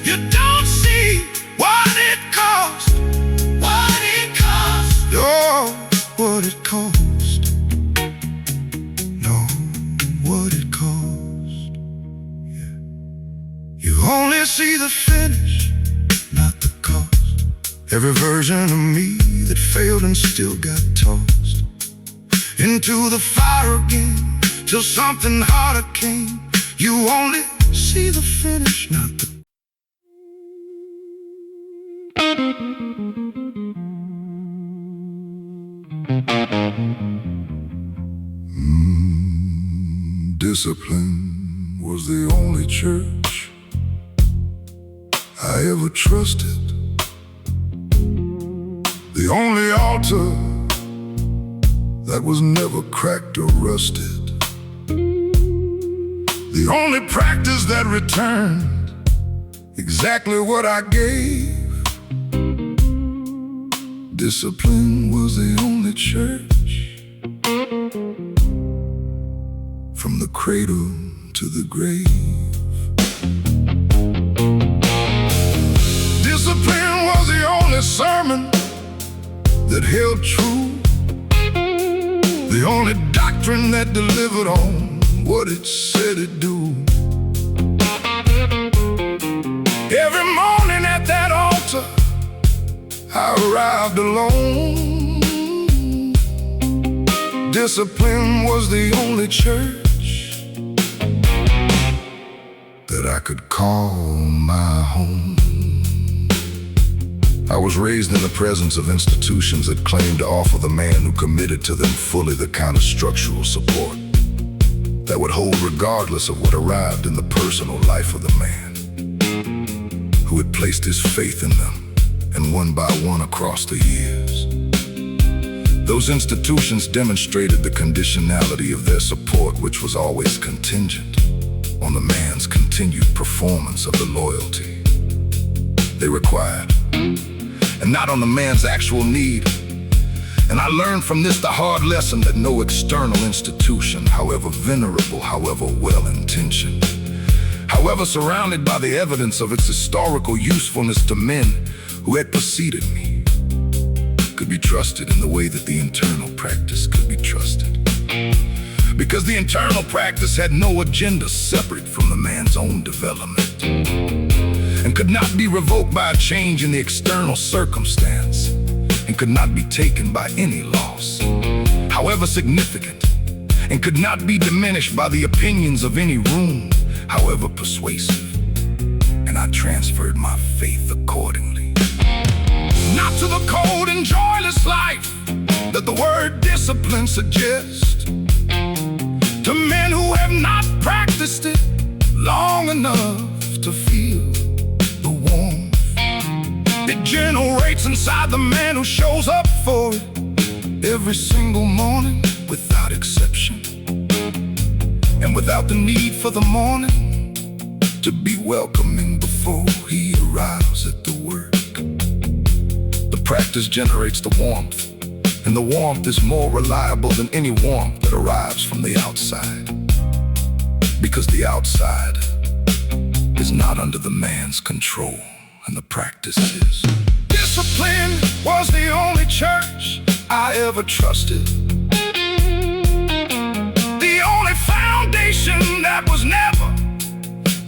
Speaker 1: you don't see what it cost. What it cost. Oh, what it cost. No, what it cost. Yeah. You only see the finish, not the cost. Every version of me that failed and still got tossed into the fire again, till something harder came. You only see the finish, not the Discipline was the only church I ever trusted, the only altar that was never cracked or rusted, the only practice that returned exactly what I gave. Discipline was the only church, from the cradle to the grave. Discipline was the only sermon that held true, the only doctrine that delivered on what it said it'd do. Every morning at that altar I arrived alone. Discipline was the only church that I could call my home. I was raised in the presence of institutions that claimed to offer the man who committed to them fully the kind of structural support that would hold regardless of what arrived in the personal life of the man who had placed his faith in them, and one by one across the years. Those institutions demonstrated the conditionality of their support, which was always contingent on the man's continued performance of the loyalty they required, and not on the man's actual need. And I learned from this the hard lesson that no external institution, however venerable, however well-intentioned, however surrounded by the evidence of its historical usefulness to men who had preceded me, could be trusted in the way that the internal practice could be trusted. Because the internal practice had no agenda separate from the man's own development, and could not be revoked by a change in the external circumstance, and could not be taken by any loss, however significant, and could not be diminished by the opinions of any room, however persuasive. And I transferred my faith accordingly. Not to the cold and joyless life that the word discipline suggests, to men who have not practiced it long enough to feel the warmth it generates inside the man who shows up for it every single morning without exception, and without the need for the morning to be welcoming before he arrives at the work. The practice generates the warmth, and And the warmth is more reliable than any warmth that arrives from the outside. Because the outside is not under the man's control, and the practice is. Discipline was the only church I ever trusted. The only foundation that was never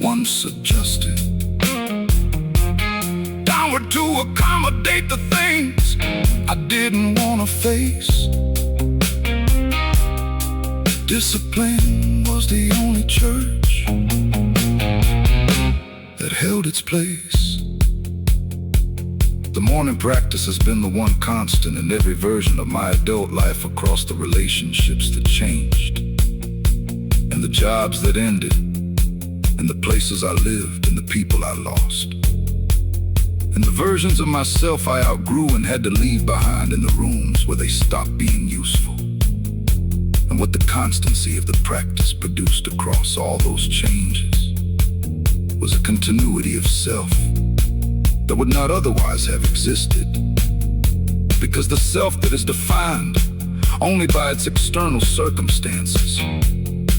Speaker 1: once adjusted. Downward to accommodate the things I didn't want to face. Discipline was the only church that held its place. The morning practice has been the one constant in every version of my adult life, across the relationships that changed, and the jobs that ended, and the places I lived, and the people I lost, and the versions of myself I outgrew and had to leave behind in the rooms where they stopped being useful. And what the constancy of the practice produced across all those changes was a continuity of self that would not otherwise have existed. Because the self that is defined only by its external circumstances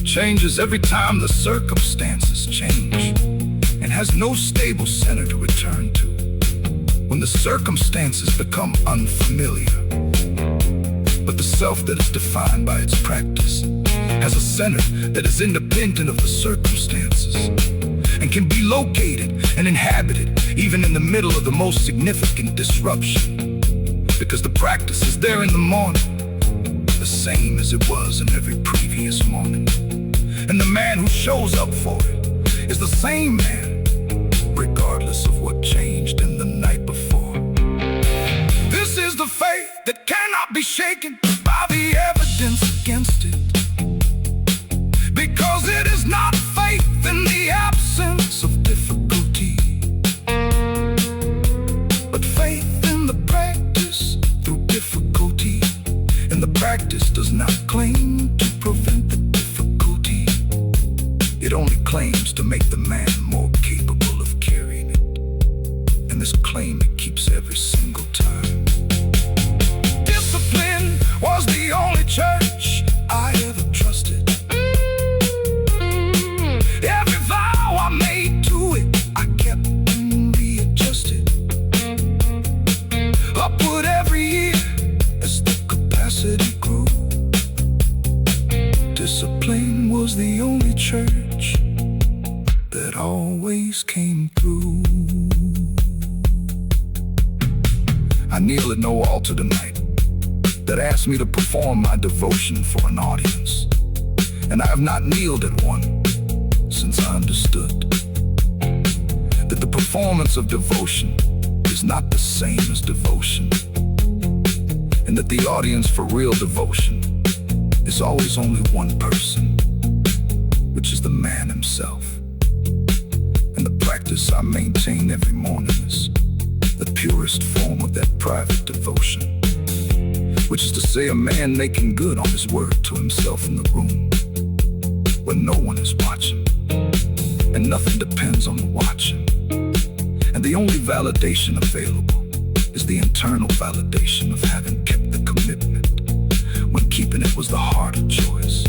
Speaker 1: changes every time the circumstances change, and has no stable center to return to when the circumstances become unfamiliar. But the self that is defined by its practice has a center that is independent of the circumstances, and can be located and inhabited even in the middle of the most significant disruption. Because the practice is there in the morning, the same as it was in every previous morning. And the man who shows up for it is the same man, regardless of what changed in the night before. This is the faith that cannot be shaken by the evidence against it. Because it is not faith in the absence of difficulty, but faith in the practice through difficulty. And the practice does not claim to prevent the difficulty. It only claims to make the man more capable of carrying it. And this claim it keeps every single time. Discipline was the only church I ever trusted. Every vow I made to it, I kept and readjusted. Upward every year as the capacity grew. Discipline was the only church that always came through. I kneel at no altar tonight that asked me to perform my devotion for an audience. And I have not kneeled at one since I understood that the performance of devotion is not the same as devotion, and that the audience for real devotion is always only one person, which is the man himself. And the practice I maintain every morning is the purest form of that private devotion, which is to say, a man making good on his word to himself in the room when no one is watching, and nothing depends on the watching. And the only validation available is the internal validation of having kept the commitment when keeping it was the harder choice.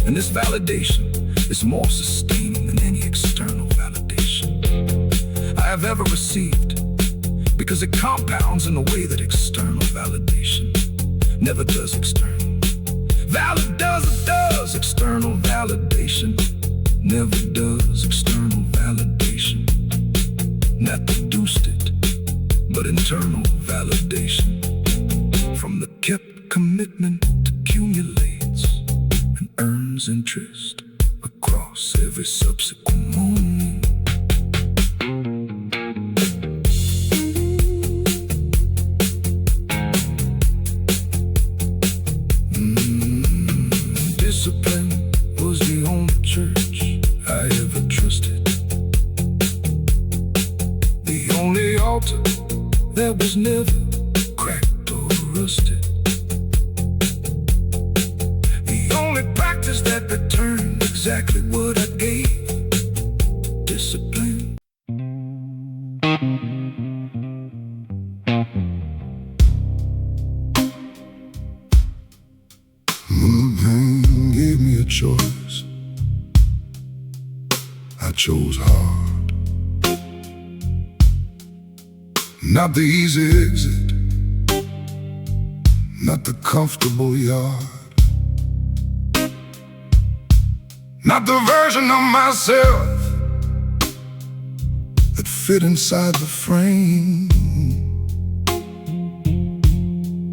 Speaker 1: And this validation is more sustaining than any external validation I have ever received, because it compounds in a way that external validation never does. External valid does external validation never does. External validation not produced it, but internal validation from the kept commitment accumulates and earns interest across every subsequent morning. Discipline was the only church I ever trusted. The only altar that was never cracked or rusted. The only practice that returned exactly what I gave. Discipline. chose hard. Not the easy exit, not the comfortable yard, not the version of myself that fit inside the frame.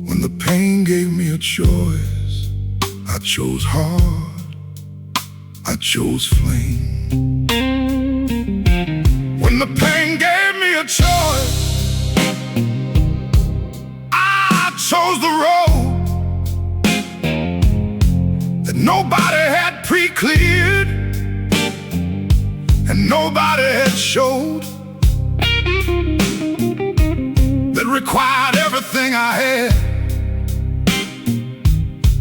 Speaker 1: When the pain gave me a choice, I chose hard, I chose flame. When the pain gave me a choice, I chose the road that nobody had pre-cleared and nobody had showed, that required everything I had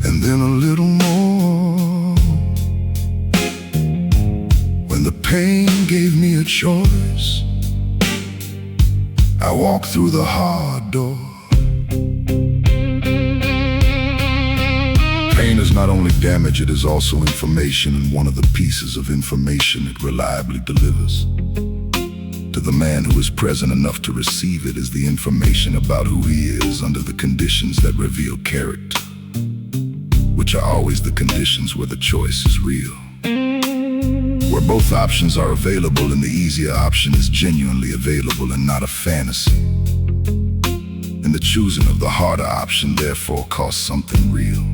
Speaker 1: and then a little more. When the pain gave me a choice, I walked through the hard door. Pain is not only damage, it is also information, and one of the pieces of information it reliably delivers to the man who is present enough to receive it is the information about who he is under the conditions that reveal character, which are always the conditions where the choice is real, where both options are available and the easier option is genuinely available and not a fantasy. And the choosing of the harder option therefore costs something real.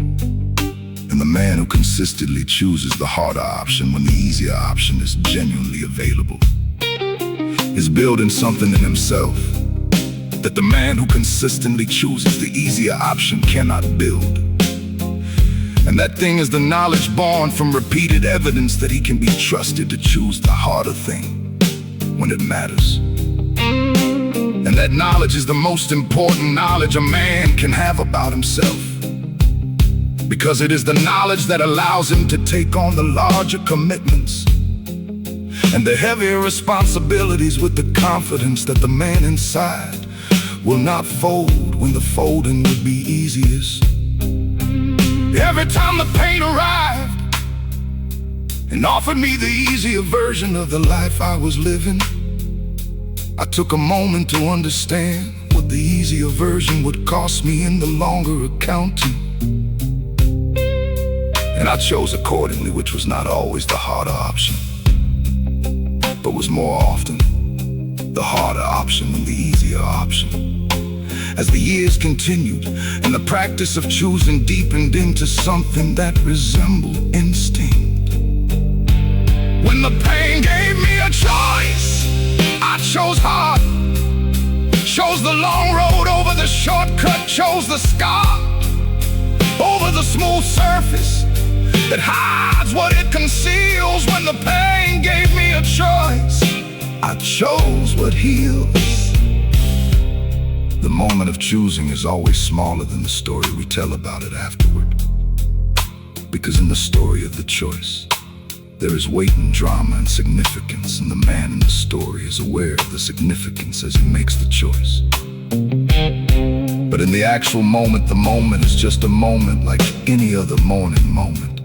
Speaker 1: And the man who consistently chooses the harder option when the easier option is genuinely available is building something in himself that the man who consistently chooses the easier option cannot build. And that thing is the knowledge born from repeated evidence that he can be trusted to choose the harder thing when it matters. And that knowledge is the most important knowledge a man can have about himself, because it is the knowledge that allows him to take on the larger commitments and the heavier responsibilities with the confidence that the man inside will not fold when the folding would be easiest. Every time the pain arrived and offered me the easier version of the life I was living, I took a moment to understand what the easier version would cost me in the longer accounting. And I chose accordingly, which was not always the harder option, but was more often the harder option than the easier option. As the years continued and the practice of choosing deepened into something that resembled instinct. When the pain gave me a choice, I chose hard, chose the long road over the shortcut, chose the scar over the smooth surface that hides what it conceals. When the pain gave me a choice, I chose what heals. The moment of choosing is always smaller than the story we tell about it afterward, because in the story of the choice, there is weight and drama and significance, and the man in the story is aware of the significance as he makes the choice. But in the actual moment, the moment is just a moment like any other morning moment.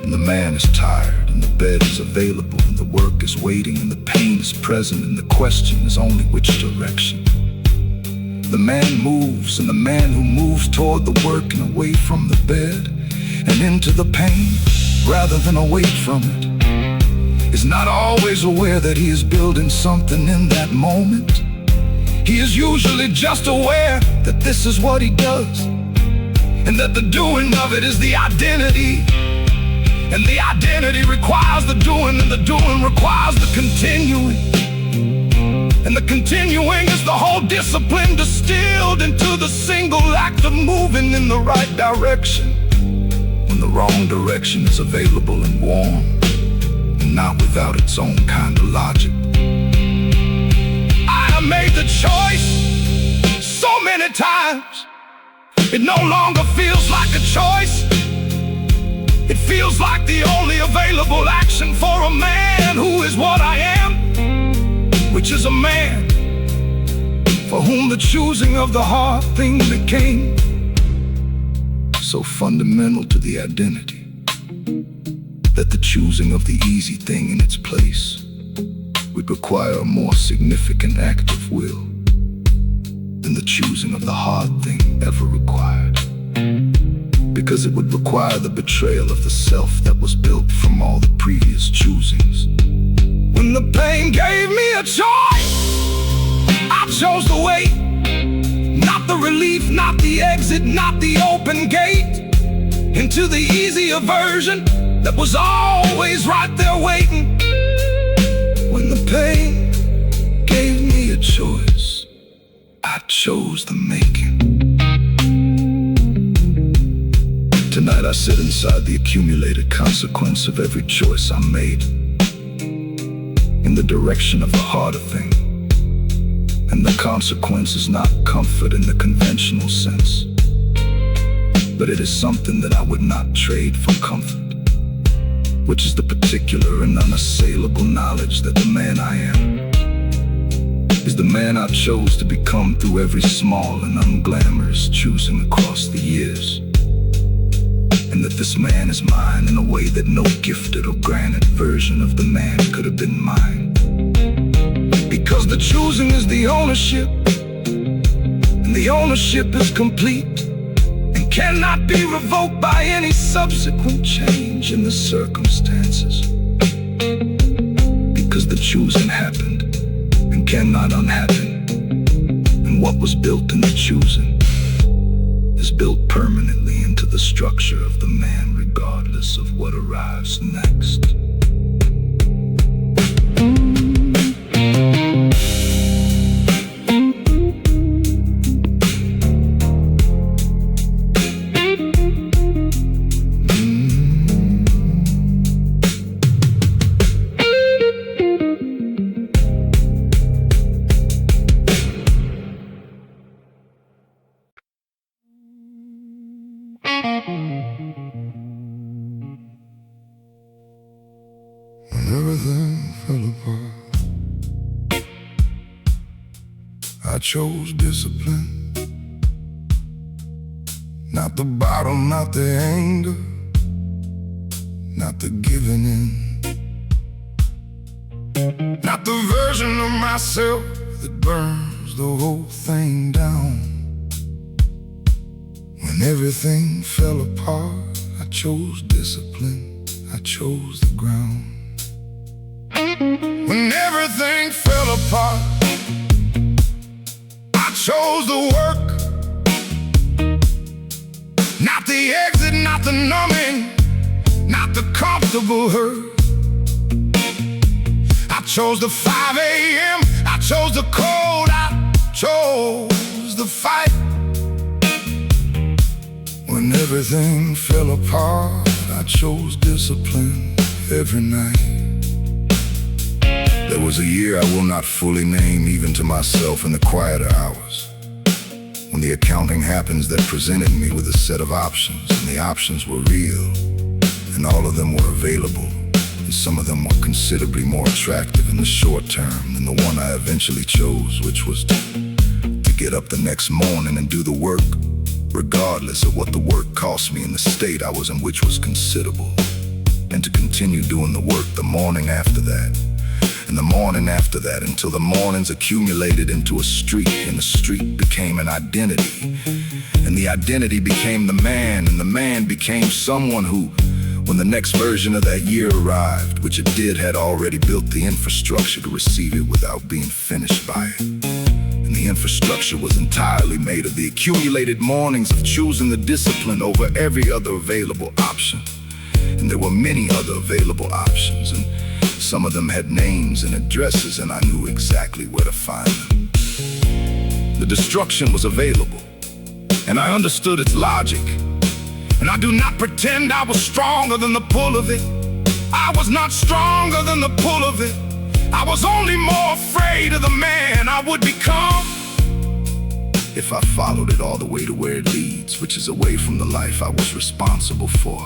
Speaker 1: And the man is tired, and the bed is available, and the work is waiting, and the pain is present, and the question is only which direction. The man moves, and the man who moves toward the work and away from the bed and into the pain rather than away from it is not always aware that he is building something in that moment. He is usually just aware that this is what he does, and that the doing of it is the identity. And the identity requires the doing, and the doing requires the continuing. And the continuing is the whole discipline distilled into the single act of moving in the right direction when the wrong direction is available and warm, and not without its own kind of logic. I have made the choice so many times, it no longer feels like a choice. It feels like the only available action for a man who is what I am, which is a man for whom the choosing of the hard thing became so fundamental to the identity that the choosing of the easy thing in its place would require a more significant act of will than the choosing of the hard thing ever required, because it would require the betrayal of the self that was built from all the previous choosings. When the pain gave me a choice, I chose the wait, not the relief, not the exit, not the open gate into the easier version that was always right there waiting. When the pain gave me a choice, I chose the making. Tonight I sit inside the accumulated consequence of every choice I made, in the direction of the harder thing. And the consequence is not comfort in the conventional sense, but it is something that I would not trade for comfort, which is the particular and unassailable knowledge that the man I am is the man I chose to become through every small and unglamorous choosing across the years, and that this man is mine in a way that no gifted or granted version of the man could have been mine. Because the choosing is the ownership, and the ownership is complete and cannot be revoked by any subsequent change in the circumstances. Because the choosing happened and cannot unhappen, and what was built in the choosing is built permanently into the structure of the man, regardless of what arrives next. When everything fell apart, I chose discipline. Not the bottle, not the anger, not the giving in, not the version of myself that burns the whole thing down. When everything fell apart, I chose discipline, I chose the ground. When everything fell apart, I chose the work, not the exit, not the numbing, not the comfortable hurt. I chose the 5 a.m., I chose the cold, I chose the fight. When everything fell apart, I chose discipline every night. There was a year I will not fully name even to myself in the quieter hours, when the accounting happens that presented me with a set of options, and the options were real, and all of them were available, and some of them were considerably more attractive in the short term than the one I eventually chose, which was to get up the next morning and do the work, regardless of what the work cost me in the state I was in, which was considerable, and to continue doing the work the morning after that, and the morning after that, until the mornings accumulated into a streak, and the streak became an identity, and the identity became the man, and the man became someone who, when the next version of that year arrived, which it did, had already built the infrastructure to receive it without being finished by it. And the infrastructure was entirely made of the accumulated mornings of choosing the discipline over every other available option. And there were many other available options, and some of them had names and addresses, and I knew exactly where to find them. The destruction was available, and I understood its logic. And I do not pretend I was stronger than the pull of it. I was not stronger than the pull of it. I was only more afraid of the man I would become if I followed it all the way to where it leads, which is away from the life I was responsible for,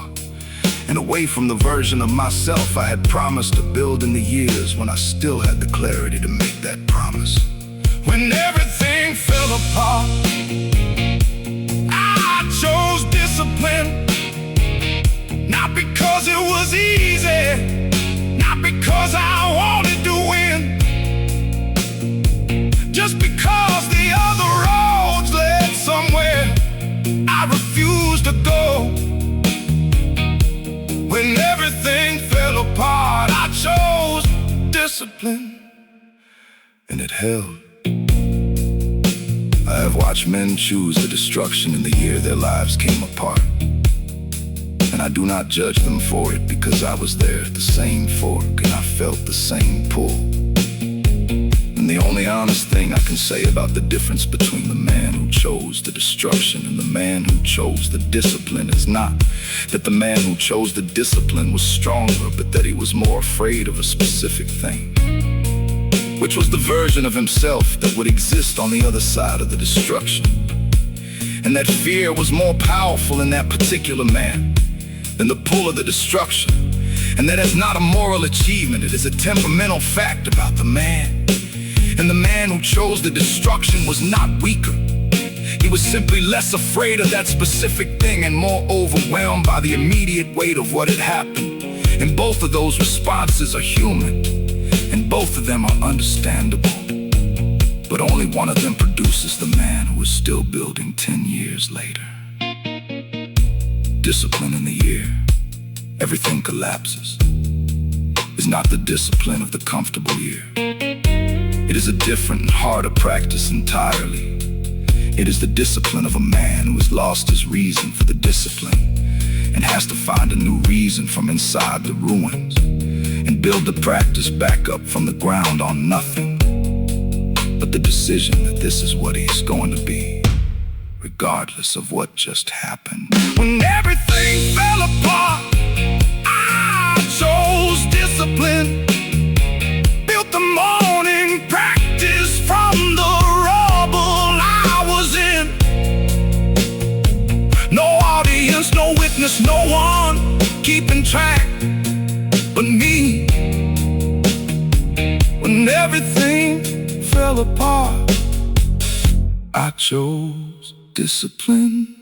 Speaker 1: and away from the version of myself I had promised to build in the years when I still had the clarity to make that promise. When everything fell apart, I chose discipline, not because because it was easy, not because I wanted to win, just because the other roads led somewhere I refused to go. When everything fell apart, I chose discipline, and it held. I have watched men choose the destruction in the year their lives came apart, and I do not judge them for it, because I was there at the same fork and I felt the same pull. And the only honest thing I can say about the difference between the man who chose the destruction and the man who chose the discipline is not that the man who chose the discipline was stronger, but that he was more afraid of a specific thing, which was the version of himself that would exist on the other side of the destruction. And that fear was more powerful in that particular man than the pull of the destruction. And that is not a moral achievement, it is a temperamental fact about the man. And the man who chose the destruction was not weaker. He was simply less afraid of that specific thing and more overwhelmed by the immediate weight of what had happened. And both of those responses are human, and both of them are understandable. But only one of them produces the man who is still building 10 years later. Discipline in the year everything collapses is not the discipline of the comfortable year. It is a different and harder practice entirely. It is the discipline of a man who has lost his reason for the discipline and has to find a new reason from inside the ruins and build the practice back up from the ground on nothing but the decision that this is what he's going to be, regardless of what just happened. When everything fell apart, I chose discipline. Built the morning practice from the rubble I was in. No audience, no witness, no one keeping track but me. When everything fell apart, I chose discipline,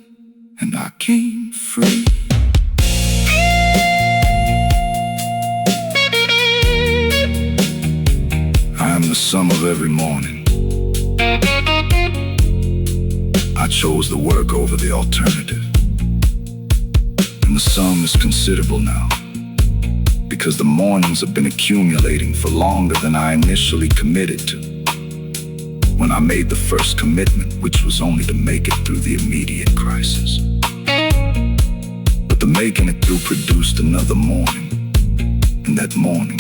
Speaker 1: and I came free. I am the sum of every morning. I chose the work over the alternative, and the sum is considerable now, because the mornings have been accumulating for longer than I initially committed to, when I made the first commitment, which was only to make it through the immediate crisis. But the making it through produced another morning, and that morning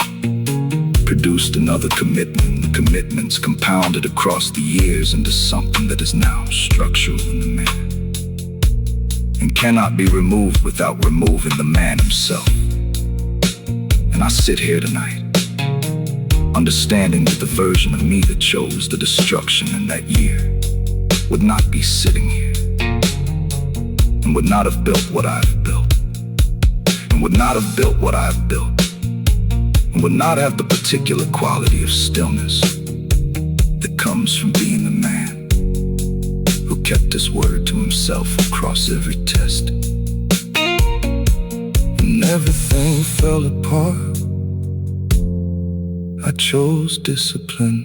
Speaker 1: produced another commitment. The commitments compounded across the years into something that is now structural in the man, and cannot be removed without removing the man himself. And I sit here tonight, understanding that the version of me that chose the destruction in that year would not be sitting here, and would not have built what I've built, and would not have built what I've built, and would not have the particular quality of stillness that comes from being the man who kept his word to himself across every test. When everything fell apart, I chose discipline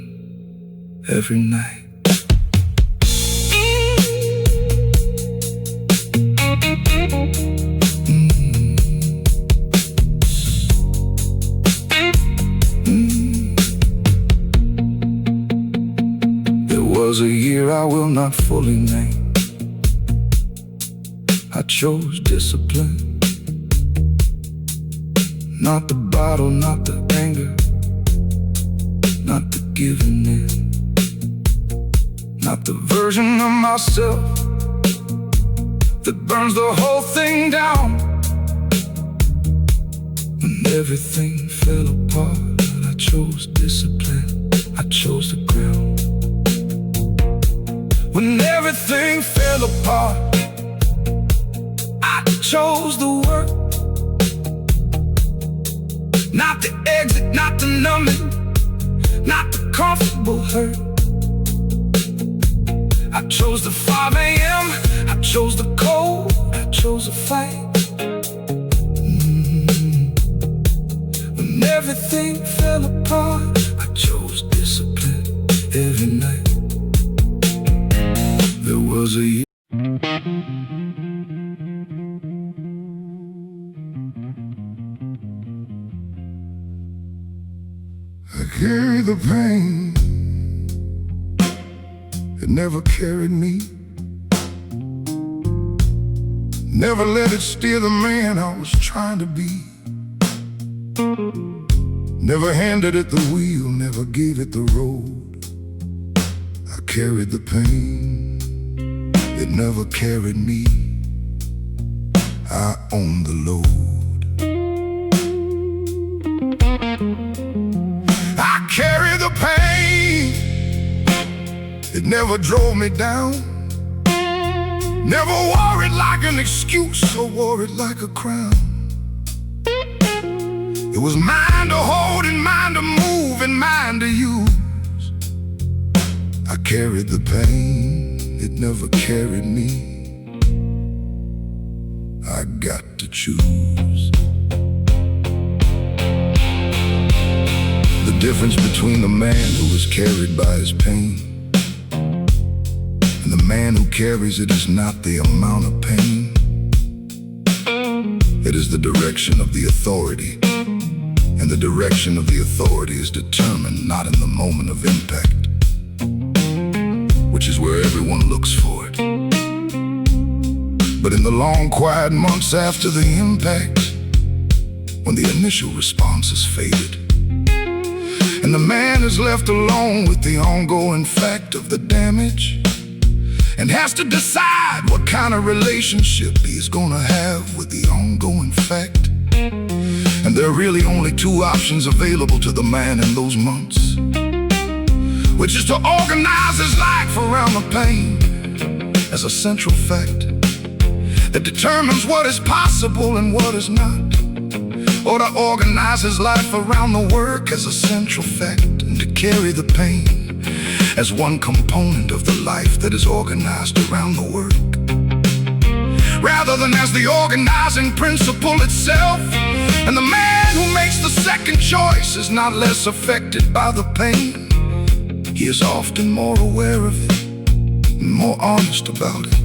Speaker 1: every night. There was a year I will not fully name. I chose discipline. Not the bottle, not the anger, not the giving in, not the version of myself that burns the whole thing down. When everything fell apart, I chose discipline, I chose the ground. When everything fell apart, I chose the work. Not the exit, not the numbing, not the comfortable hurt. I chose the 5 a.m., I chose the cold, I chose the fight. When everything fell apart, I chose discipline every night. There was a year I carried the pain. It never carried me. Never let it steer the man I was trying to be. Never handed it the wheel, never gave it the road. I carried the pain. It never carried me. I owned the load. I carried the pain. It never drove me down. Never wore it like an excuse, or wore it like a crown. It was mine to hold and mine to move and mine to use. I carried the pain, it never carried me. I got to choose. The difference between the man who is carried by his pain and the man who carries it is not the amount of pain. It is the direction of the authority. And the direction of the authority is determined not in the moment of impact, which is where everyone looks for it, but in the long quiet months after the impact, when the initial response has faded, and the man is left alone with the ongoing fact of the damage, and has to decide what kind of relationship he's gonna have with the ongoing fact. And there are really only two options available to the man in those months, which is to organize his life around the pain as a central fact that determines what is possible and what is not, or to organize his life around the work as a central fact and to carry the pain as one component of the life that is organized around the work, rather than as the organizing principle itself. And the man who makes the second choice is not less affected by the pain. He is often more aware of it and more honest about it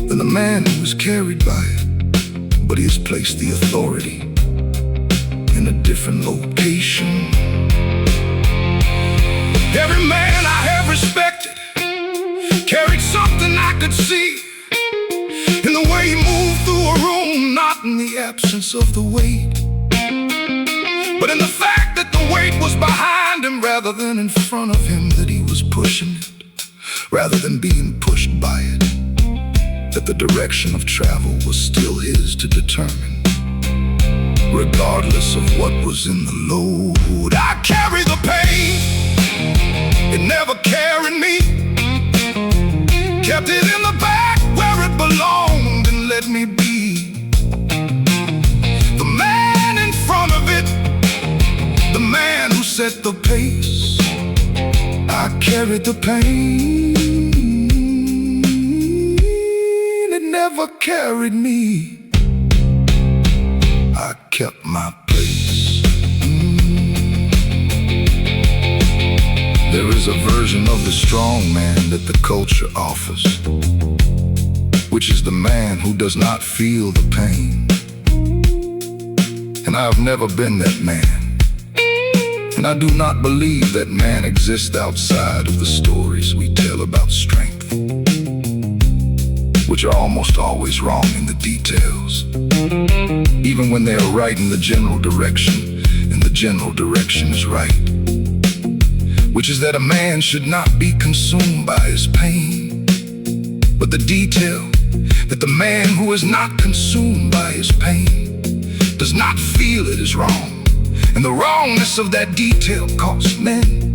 Speaker 1: than the man who is carried by it, but he has placed the authority in a different location. Every man I have respected carried something I could see in the way he moved through a room, not in the absence of the weight, but in the fact that the weight was behind him rather than in front of him, that he was pushing it rather than being pushed by it, that the direction of travel was still his to determine, regardless of what was in the load. I carry the pain, it never carried me, kept it in the back where it belonged and let me be the man in front of it, the man who set the pace. I carried the pain, it never carried me. I kept my place. There is a version of the strong man that the culture offers, which is the man who does not feel the pain. And I've never been that man, and I do not believe that man exists outside of the stories we tell about strength, which are almost always wrong in the details, even when they are right in the general direction, and the general direction is right, which is that a man should not be consumed by his pain, but the detail that the man who is not consumed by his pain does not feel it is wrong, and the wrongness of that detail costs men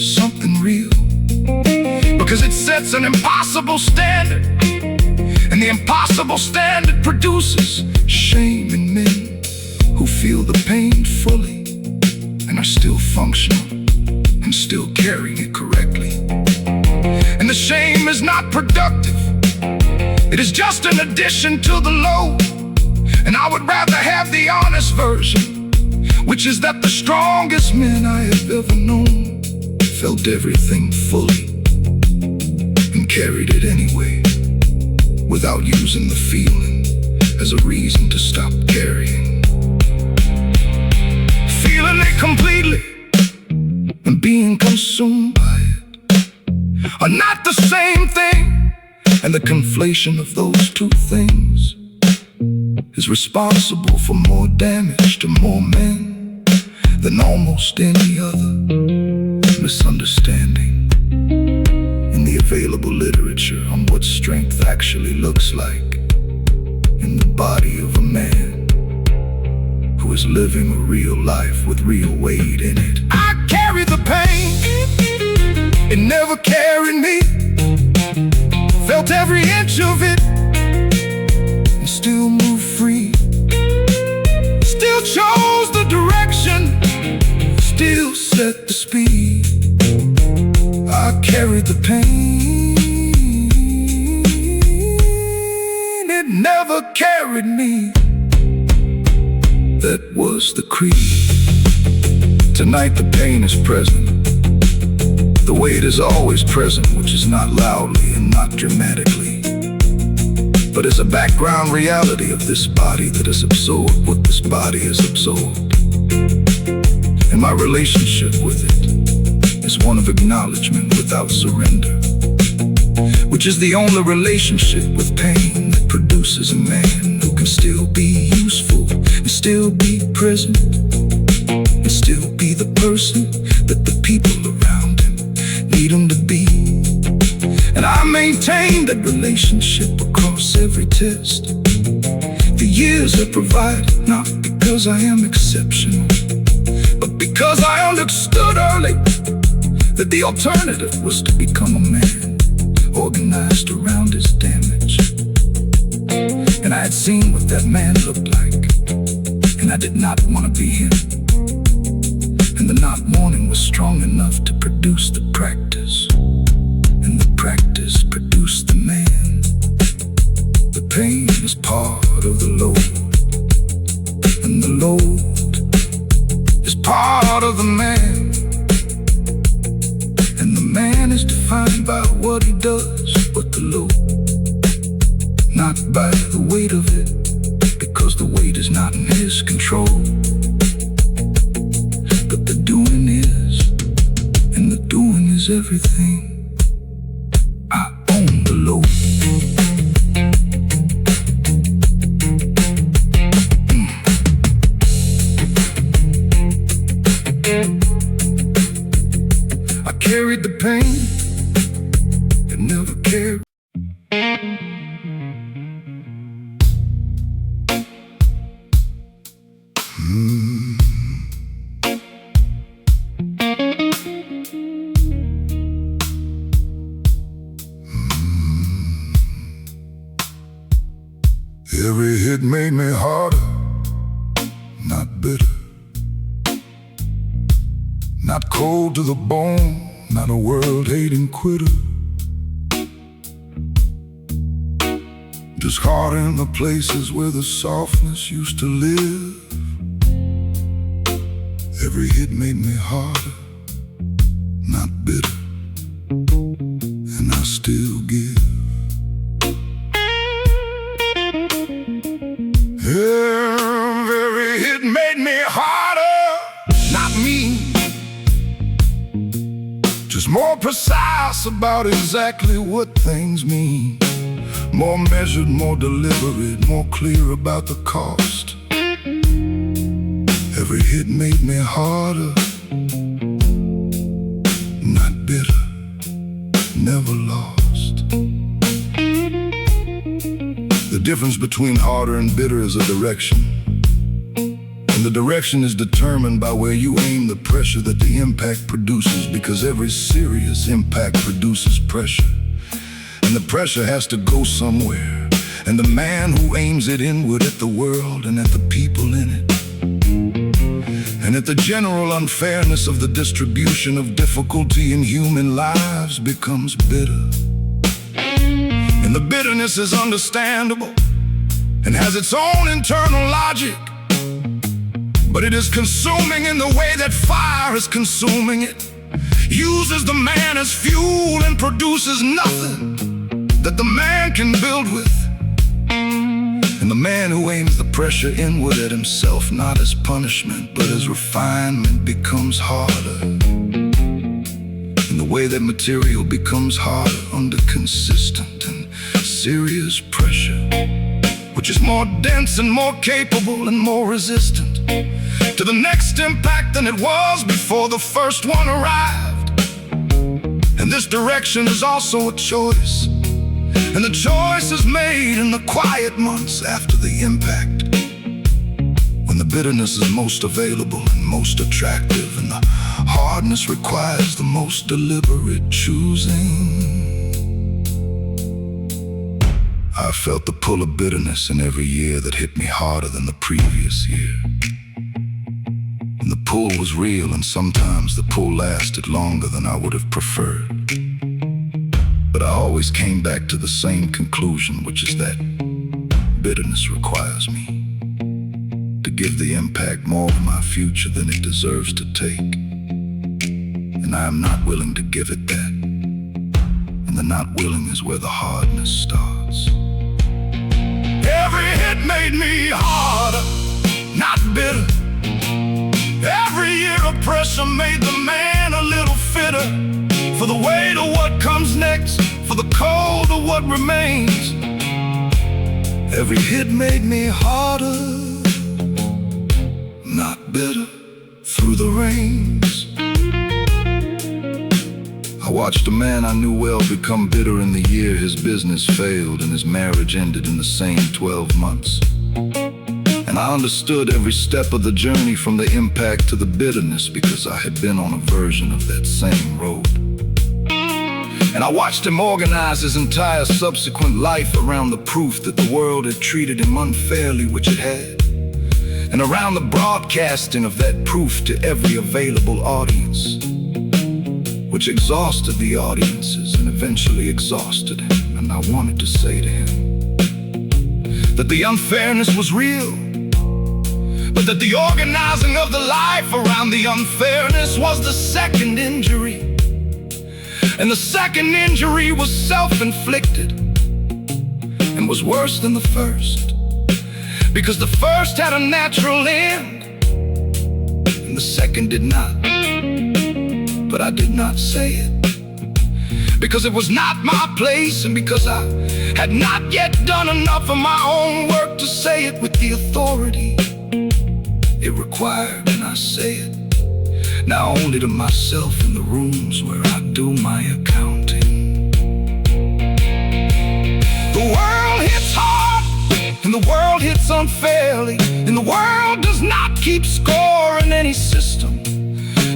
Speaker 1: something real, because it sets an impossible standard, and the impossible standard produces shame in men who feel the pain fully and are still functional and still carrying it correctly. And the shame is not productive, it is just an addition to the load. And I would rather have the honest version which is that the strongest men I have ever known felt everything fully and carried it anyway, without using the feeling as a reason to stop carrying. Feeling it completely and being consumed by it are not the same thing, and the conflation of those two things is responsible for more damage to more men than almost any other misunderstanding in the available literature on what strength actually looks like in the body of a man who is living a real life with real weight in it. I carry the pain, it never carried me, felt every inch of it, and still moved free. Still chose the direction, still set the speed. I carried the pain, it never carried me. That was the creed. Tonight the pain is present, the weight is always present, which is not loudly and not dramatically, but is a background reality of this body that has absorbed what this body has absorbed. And my relationship with it is one of acknowledgement without surrender, which is the only relationship with pain that produces a man who can still be useful and still be present and still be the person that the people around him need him to be. And I maintain that relationship across every test. The years have provided, not because I am exceptional, but because I understood early that the alternative was to become a man organized around his damage. And I had seen what that man looked like, and I did not want to be him. And the not wanting was strong enough to produce the practice, and the practice produced the man. The pain is part of the load, and the load is part of the man. And the man is defined by what he does, but the load, not by the weight of it, because the weight is not in his control. But the doing is, and the doing is everything. I own the load. I carried the pain, it never cared. Every hit made me harder, not bitter, not cold to the bone, not a world-hating quitter. Just hard in the places where the softness used to live. Every hit made me harder, not bitter, and I still give. Every hit made me harder, not mean, just more precise about exactly what things mean. More measured, more deliberate, more clear about the cost. Every hit made me harder, not bitter, never lost. The difference between harder and bitter is a direction. And the direction is determined by where you aim the pressure that the impact produces, because every serious impact produces pressure. And the pressure has to go somewhere. And the man who aims it inward at the world and at the people in it, and at the general unfairness of the distribution of difficulty in human lives, becomes bitter. And the bitterness is understandable and has its own internal logic, but it is consuming in the way that fire is consuming it. Uses the man as fuel and produces nothing that the man can build with. And the man who aims the pressure inward at himself, not as punishment, but as refinement, becomes harder. And the way that material becomes harder under consistent and serious pressure, which is more dense and more capable and more resistant to the next impact than it was before the first one arrived. And this direction is also a choice, and the choice is made in the quiet months after the impact, when the bitterness is most available and most attractive, and the hardness requires the most deliberate choosing. I felt the pull of bitterness in every year that hit me harder than the previous year. And the pull was real, and sometimes the pull lasted longer than I would have preferred. But I always came back to the same conclusion, which is that bitterness requires me to give the impact more of my future than it deserves to take. And I am not willing to give it that. And the not willing is where the hardness starts. Every hit made me harder, not bitter. Every year of pressure made the man a little fitter for the weight of what comes next, for the cold of what remains. Every hit made me harder, not bitter, through the rains. I watched a man I knew well become bitter in the year his business failed and his marriage ended in the same 12 months. And I understood every step of the journey, from the impact to the bitterness, because I had been on a version of that same road. And I watched him organize his entire subsequent life around the proof that the world had treated him unfairly, which it had, and around the broadcasting of that proof to every available audience, which exhausted the audiences and eventually exhausted him. And I wanted to say to him that the unfairness was real, but that the organizing of the life around the unfairness was the second injury. And the second injury was self-inflicted and was worse than the first, because the first had a natural end and the second did not. But I did not say it, because it was not my place, and because I had not yet done enough of my own work to say it with the authority it required. And I say it now only to myself in the rooms where I do my accounting. The world hits hard, and the world hits unfairly, and the world does not keep score in any system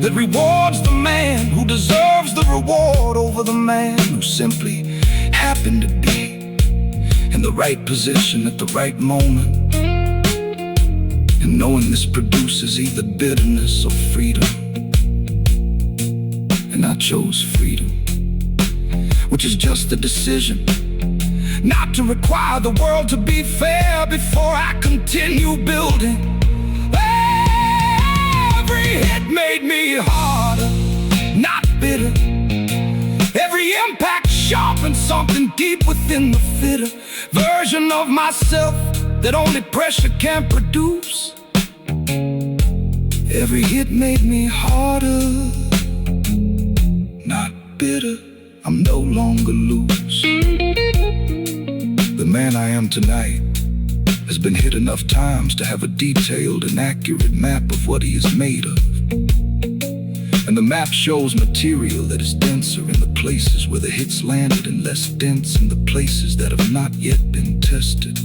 Speaker 1: that rewards the man who deserves the reward over the man who simply happened to be in the right position at the right moment. And knowing this produces either bitterness or freedom. And I chose freedom, which is just a decision not to require the world to be fair before I continue building. Every hit made me harder, not bitter. Every impact sharpened something deep within the fitter version of myself that only pressure can produce. Every hit made me harder, not bitter. I'm no longer loose. The man I am tonight has been hit enough times to have a detailed and accurate map of what he is made of. And the map shows material that is denser in the places where the hits landed, and less dense in the places that have not yet been tested.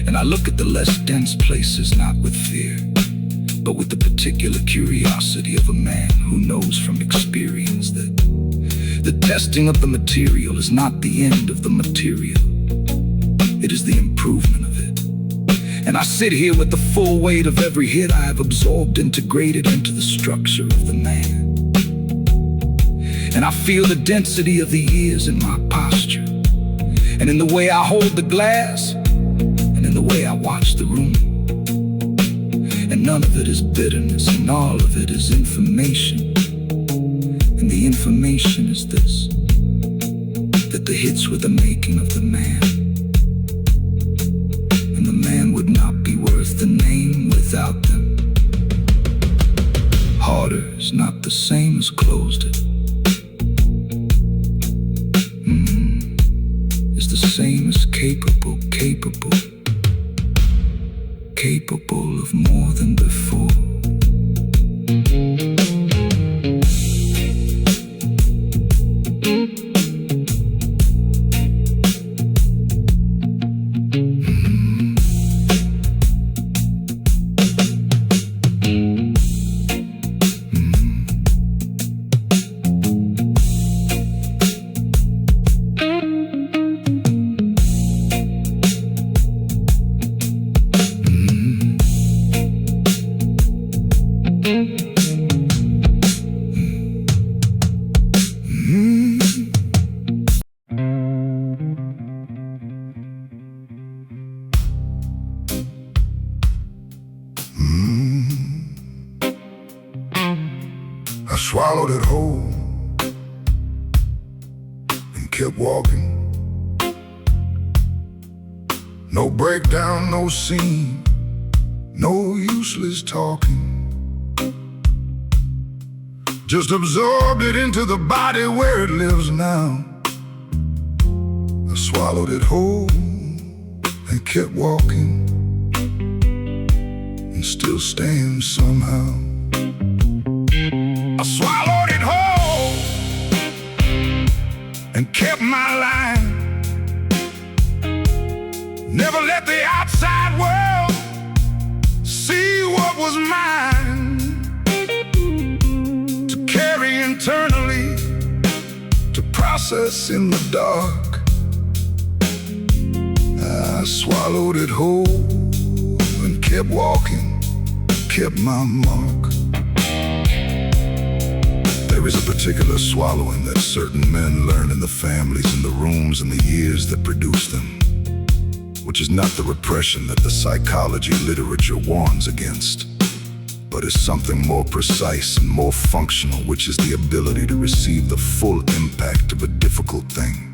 Speaker 1: And I look at the less dense places not with fear, but with the particular curiosity of a man who knows from experience that the testing of the material is not the end of the material. It is the improvement of it. And I sit here with the full weight of every hit I have absorbed, integrated into the structure of the man. And I feel the density of the years in my posture, and in the way I hold the glass, and in the way I watch the room. none of it is bitterness, and all of it is information. And the information is this: that the hits were the making of the man, and the man would not be worth the name without them. Harder is not the same as closed it. Is the same as capable of more than before. I swallowed it whole and kept walking. No breakdown, no scene, no useless talking. Just absorbed it into the body where it lives now. I swallowed it whole and kept walking, and still stand somehow. I swallowed it whole and kept my line. Never let the outside world see what was mine, to carry internally, to process in the dark. I swallowed it whole and kept walking, kept my mark. There is a particular swallowing that certain men learn in the families, in the rooms, and the years that produce them, which is not the repression that the psychology literature warns against, but is something more precise and more functional, which is the ability to receive the full impact of a difficult thing,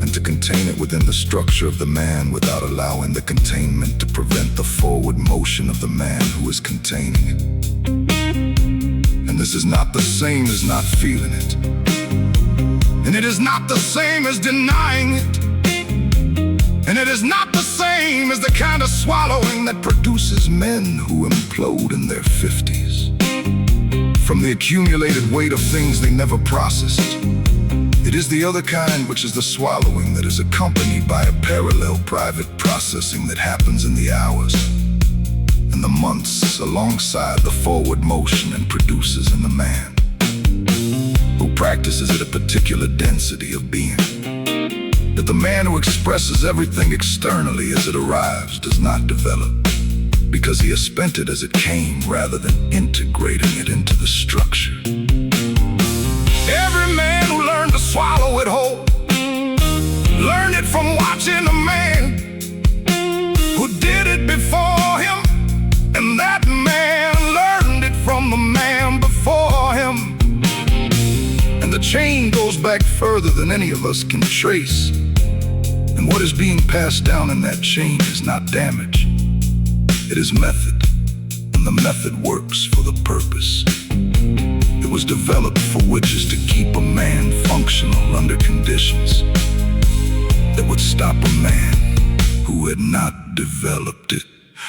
Speaker 1: and to contain it within the structure of the man without allowing the containment to prevent the forward motion of the man who is containing it. And this is not the same as not feeling it, and it is not the same as denying it, and it is not the same as the kind of swallowing that produces men who implode in their 50s from the accumulated weight of things they never processed. It is the other kind, which is the swallowing that is accompanied by a parallel private processing that happens in the hours and the months alongside the forward motion and produces in the man who practices at a particular density of being. That the man who expresses everything externally as it arrives does not develop, because he has spent it as it came rather than integrating it into the structure. Every man who learned to swallow it whole learned it from watching a man who did it before him, and that man learned it from the man before him. And the chain goes back further than any of us can trace. And what is being passed down in that chain is not damage, it is method, and the method works for the purpose. It was developed for witches to keep a man functional under conditions that would stop a man who had not developed it.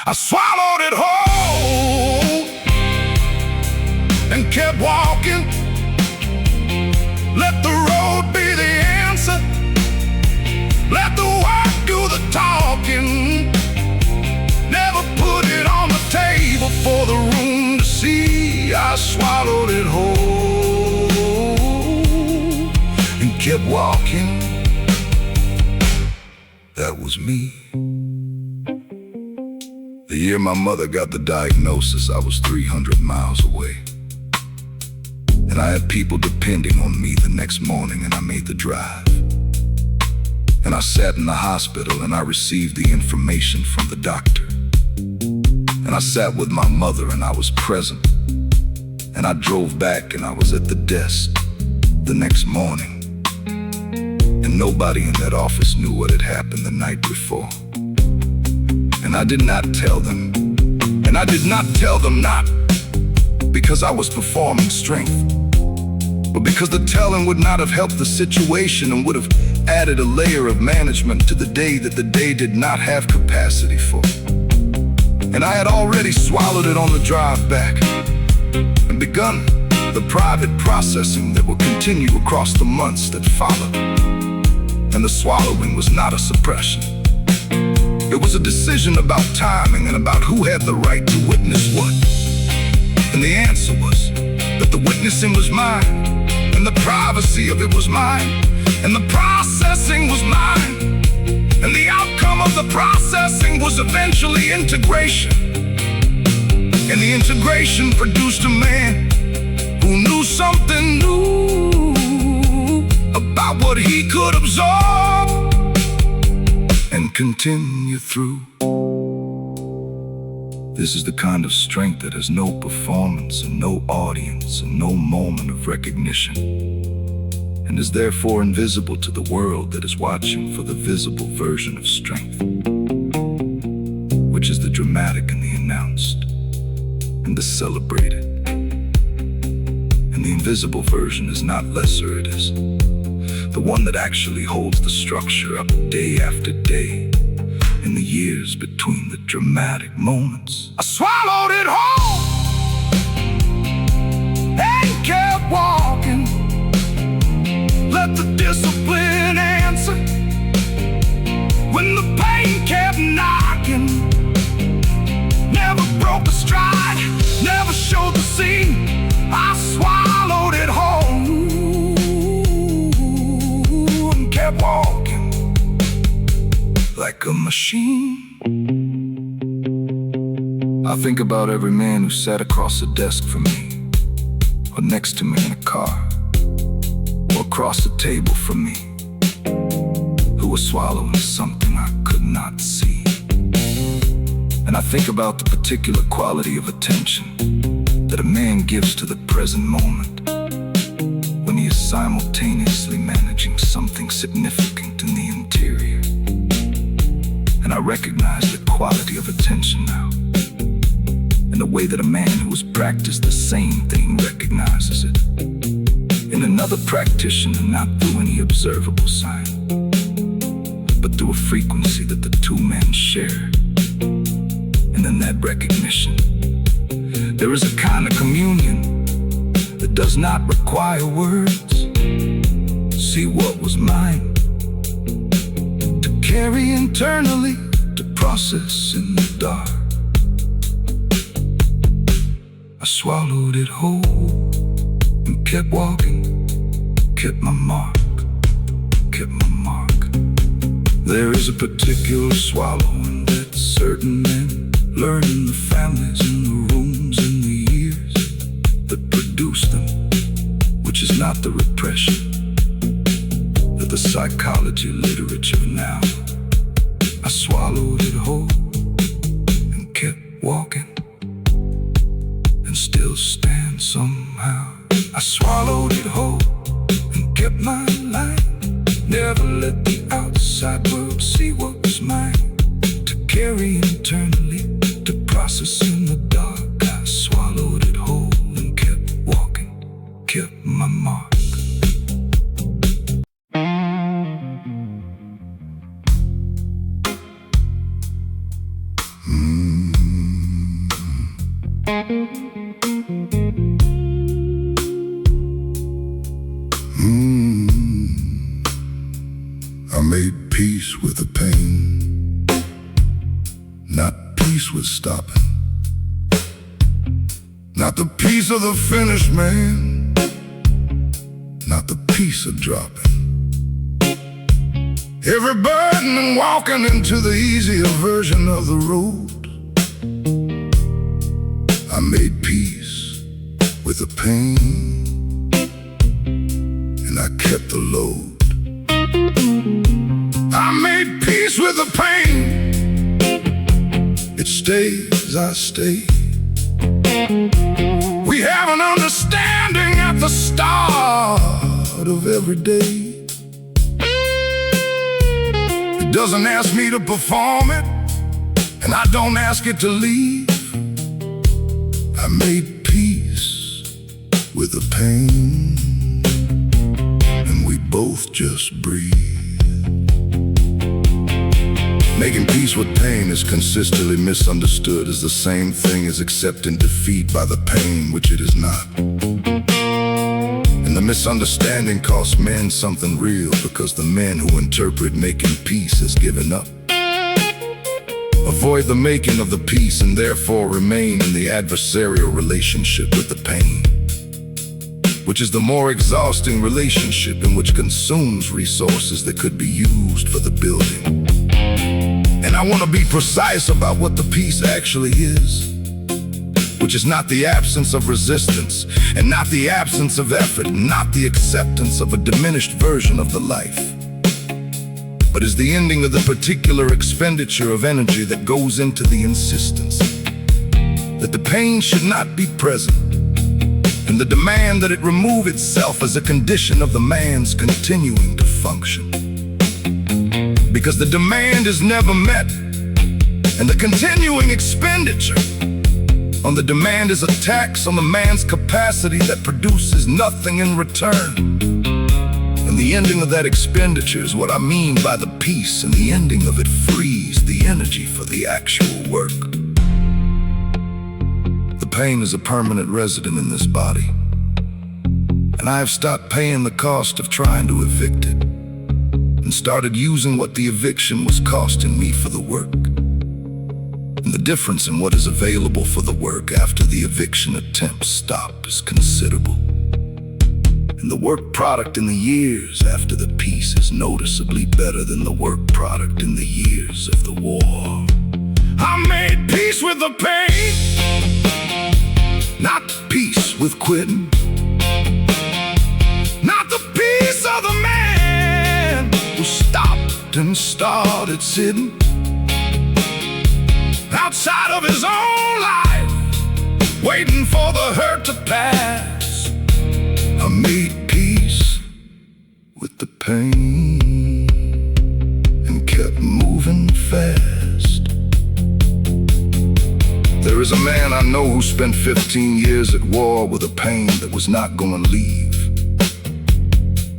Speaker 1: I swallowed it whole and kept walking. Let the road be the answer, let the work do the talking. Never put it on the table for the room to see. I swallowed it whole and kept walking. That was me. The year my mother got the diagnosis, I was 300 miles away. And I had people depending on me the next morning, and I made the drive. And I sat in the hospital and I received the information from the doctor. And I sat with my mother and I was present. And I drove back and I was at the desk the next morning. And nobody in that office knew what had happened the night before. And I did not tell them. And I did not tell them, not because I was performing strength, but because the telling would not have helped the situation and would have added a layer of management to the day that the day did not have capacity for. And I had already swallowed it on the drive back and begun the private processing that would continue across the months that followed. And the swallowing was not a suppression. It was a decision about timing and about who had the right to witness what. And the answer was that the witnessing was mine, and the privacy of it was mine, and the processing was mine. And the outcome of the processing was eventually integration. And the integration produced a man who knew something new about what he could absorb and continue through. This is the kind of strength that has no performance and no audience and no moment of recognition, and is therefore invisible to the world that is watching for the visible version of strength, which is the dramatic and the announced and the celebrated. And the invisible version is not lesser, it is the one that actually holds the structure up day after day in the years between the dramatic moments. I swallowed it whole and kept walking. Let the discipline answer when the pain kept knocking. Never broke a stride, never showed the scene. I swallowed it whole and kept walking like a machine. I think about every man who sat across the desk from me, or next to me in a car, or across the table from me, who was swallowing something I could not see. And I think about the particular quality of attention that a man gives to the present moment when he is simultaneously managing something significant in the interior. And I recognize the quality of attention now, in the way that a man who has practiced the same thing recognizes it in another practitioner, not through any observable sign, but through a frequency that the two men share. And in that recognition, there is a kind of communion that does not require words. See what was mine to carry internally, to process in the dark. I swallowed it whole and kept walking, kept my mark, kept my mark. There is a particular swallowing that certain men learn in the families, in the rooms, in the years that produce them, which is not the repression that the psychology literature of now. I swallowed it whole and kept walking, and still stand somehow. I swallowed it whole and kept my line, never let the outside world see what was mine, to carry internally, to process in the dark. I swallowed it whole and kept walking, kept my mark. I made peace with the pain, not peace with stopping, not the peace of the finished man, not the peace of dropping every burden and walking into the easier version of the road. I made peace with the pain, and I kept the load. I made peace with the pain, it stayed as I stay. We have an understanding at the start of every day. It doesn't ask me to perform it, and I don't ask it to leave. I made peace with the pain, and we both just breathe. Making peace with pain is consistently misunderstood as the same thing as accepting defeat by the pain, which it is not. And the misunderstanding costs men something real, because the men who interpret making peace has given up. Avoid the making of the peace and therefore remain in the adversarial relationship with the pain, which is the more exhausting relationship and which consumes resources that could be used for the building. And I want to be precise about what the peace actually is, which is not the absence of resistance and not the absence of effort, not the acceptance of a diminished version of the life, but is the ending of the particular expenditure of energy that goes into the insistence that the pain should not be present, and the demand that it remove itself as a condition of the man's continuing to function. Because the demand is never met, and the continuing expenditure on the demand is a tax on the man's capacity that produces nothing in return. And the ending of that expenditure is what I mean by the peace, and the ending of it frees the energy for the actual work. The pain is a permanent resident in this body, and I have stopped paying the cost of trying to evict it, and started using what the eviction was costing me for the work. And the difference in what is available for the work after the eviction attempts stop is considerable. And the work product in the years after the peace is noticeably better than the work product in the years of the war. I made peace with the pain, not peace with quitting, not the peace of the man who stopped and started sitting outside of his own life, waiting for the hurt to pass. I made peace with the pain and kept moving fast. There is a man I know who spent 15 years at war with a pain that was not going to leave.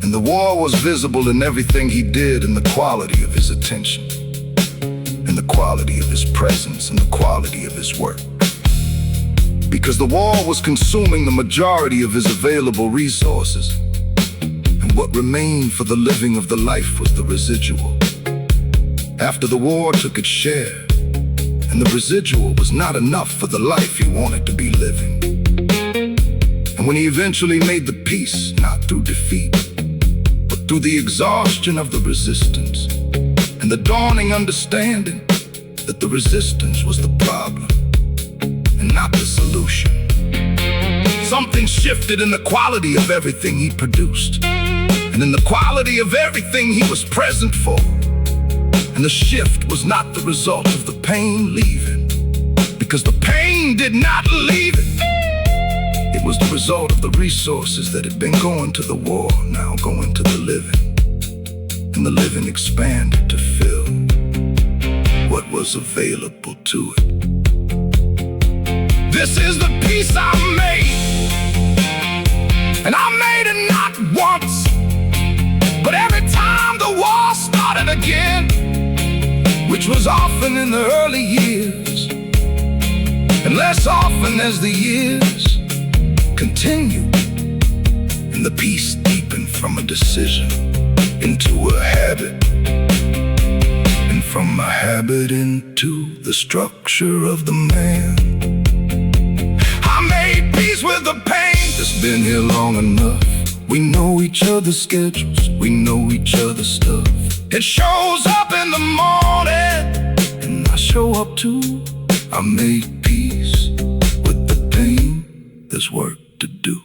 Speaker 1: And the war was visible in everything he did, in the quality of his attention, and the quality of his presence, and the quality of his work. Because the war was consuming the majority of his available resources, and what remained for the living of the life was the residual. After the war took its share, and the residual was not enough for the life he wanted to be living. And when he eventually made the peace, not through defeat, but through the exhaustion of the resistance, and the dawning understanding that the resistance was the problem and not the solution, something shifted in the quality of everything he produced, and in the quality of everything he was present for. And the shift was not the result of the pain leaving, because the pain did not leave it. It was the result of the resources that had been going to the war, now going to the living. And the living expanded to fill what was available to it. This is the peace I made, and I made it not once, but every time the war started again, which was often in the early years, and less often as the years continued, and the peace deepened from a decision into a habit, and from a habit into the structure of the man. I made peace with the pain that's been here long enough. We know each other's schedules, we know each other's stuff. It shows up in the morning, and I show up too. I made peace with the pain, there's work to do.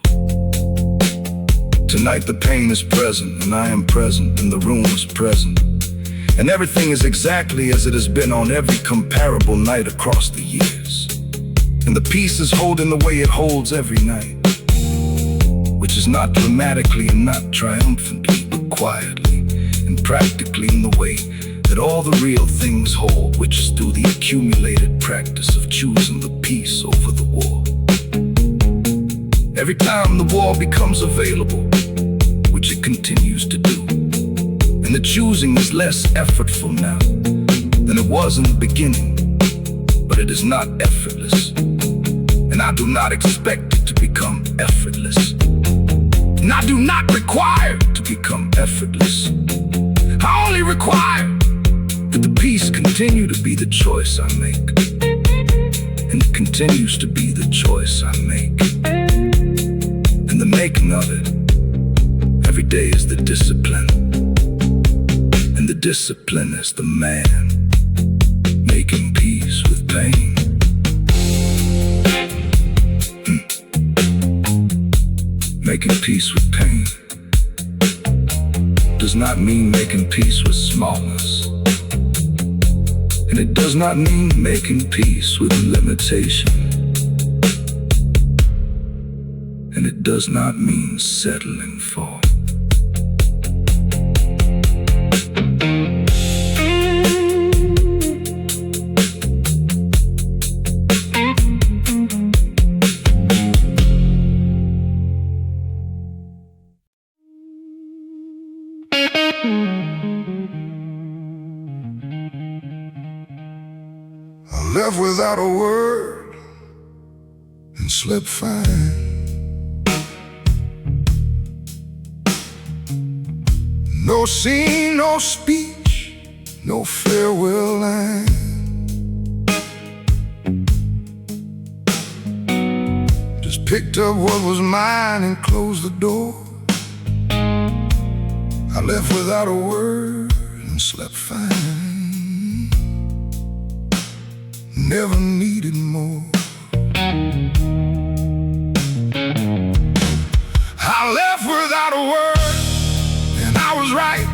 Speaker 1: Tonight the pain is present, and I am present, and the room is present. And everything is exactly as it has been on every comparable night across the years. And the peace is holding the way it holds every night, which is not dramatically and not triumphantly, but quietly and practically in the way that all the real things hold, which is through the accumulated practice of choosing the peace over the war. Every time the war becomes available, which it continues to do, and the choosing is less effortful now than it was in the beginning, but it is not effortless, and I do not expect it to become effortless, and I do not require it to become effortless. I only require that the peace continue to be the choice I make, and it continues to be the choice I make. And the making of it every day is the discipline, and the discipline is the man making peace with pain. Making peace with pain does not mean making peace with smallness, and it does not mean making peace with limitation, and it does not mean settling for. I left without a word and slept fine. No scene, no speech, no farewell line. Just picked up what was mine and closed the door. I left without a word and slept fine. Never needed more. I left without a word, and I was right.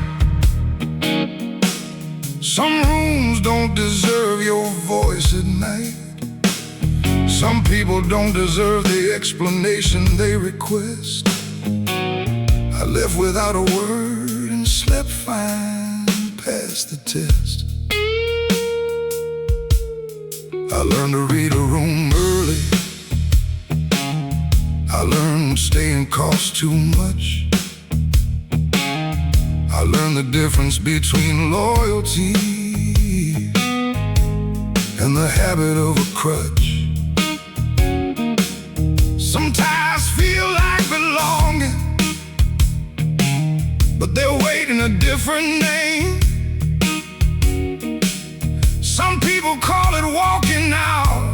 Speaker 1: Some rooms don't deserve your voice at night. Some people don't deserve the explanation they request. I left without a word and slept fine past the test. I learned to read a room early. I learned staying costs too much. I learned the difference between loyalty and the habit of a crutch. Sometimes feel like belonging, but they're waiting a different name. Some people call it walking out.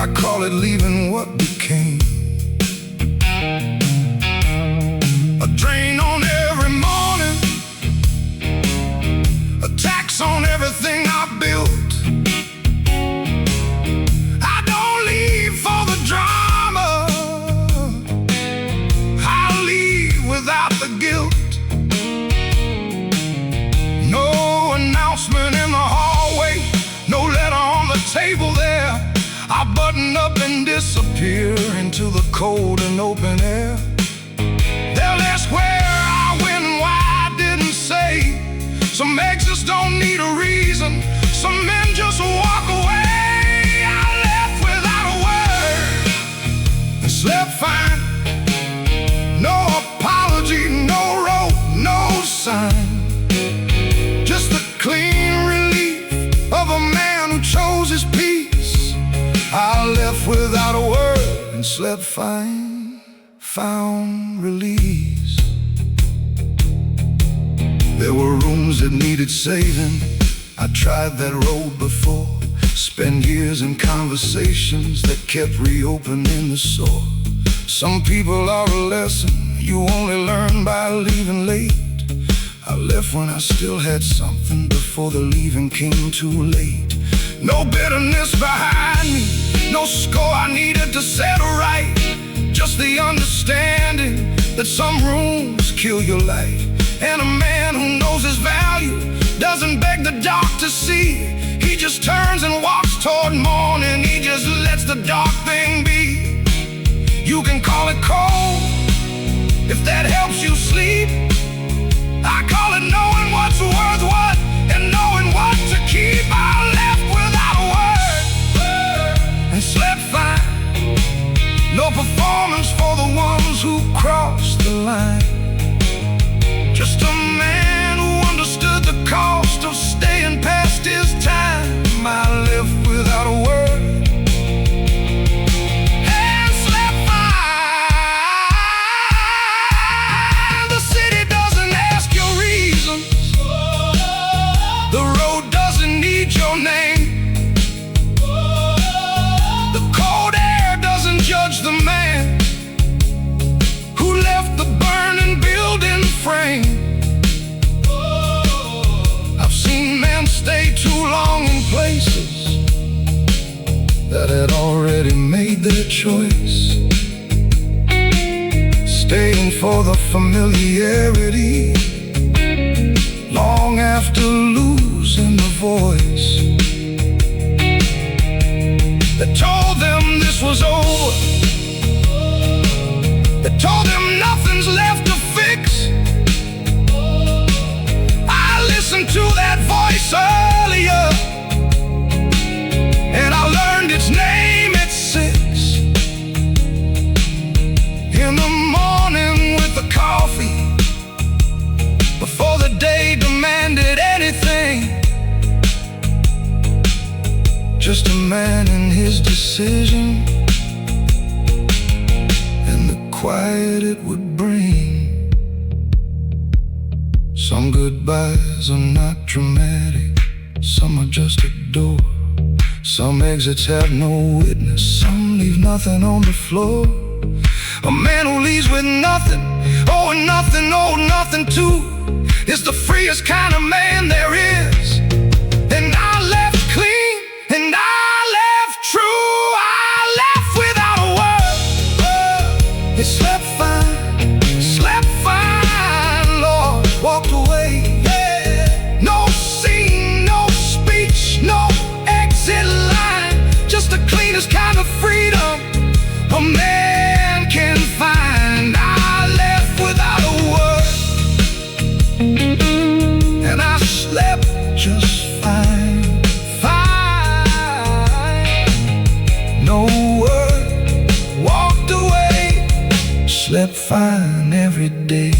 Speaker 1: I call it leaving what became. A drain on every morning, a tax on everything I built. I don't leave for the drama, I leave without the guilt. No announcement in the hallway, no letter on the table there. I button up and disappear into the cold and open air. They'll ask where I went and why I didn't say. Some exits don't need a reason, some men just walk away. I left without a word and slept fine. No apology, no rope, no sign. Just the clean relief of a man who chose his peace. I left without a word and slept fine, found release. There were rooms that needed saving. I tried that road before. Spent years in conversations that kept reopening the sore. Some people are a lesson you only learn by leaving late. I left when I still had something before the leaving came too late. No bitterness behind me, no score I needed to settle right. Just the understanding that some rooms kill your light And a man who knows his value doesn't beg the dark to see. He just turns and walks toward morning. He just lets the dark thing be. You can call it cold if that helps you sleep. I call it knowing what's worth what and knowing what to keep. I left without a word and slept fine. No performance for the ones who crossed the line. Just a man who understood the cost of staying past his time. I left without a word and slept fine. The city doesn't ask your reasons. The road doesn't need your name. The cold air doesn't judge the man who left the burning building frame. I've seen men stay too long in places that had already made their choice, staying for the familiarity long after losing the voice that told them this was over, that told them nothing's left to fix. I listened to that voice earlier, and I learned its name at 6 in the morning with the coffee, before the day demanded anything. Just a man and his decision, and the quiet it would bring. Some goodbyes are not dramatic, some are just a door. Some exits have no witness, some leave nothing on the floor. A man who leaves with nothing, oh nothing, oh nothing too, is the freest kind of man there is. And I left clean, and I left true. I left without a word. It slept fine, Lord, walked away. No scene, no speech, no exit line, just the cleanest kind of freedom a man can find. I left without a word, and I slept just fine, fine. No word, walked away, slept fine every day.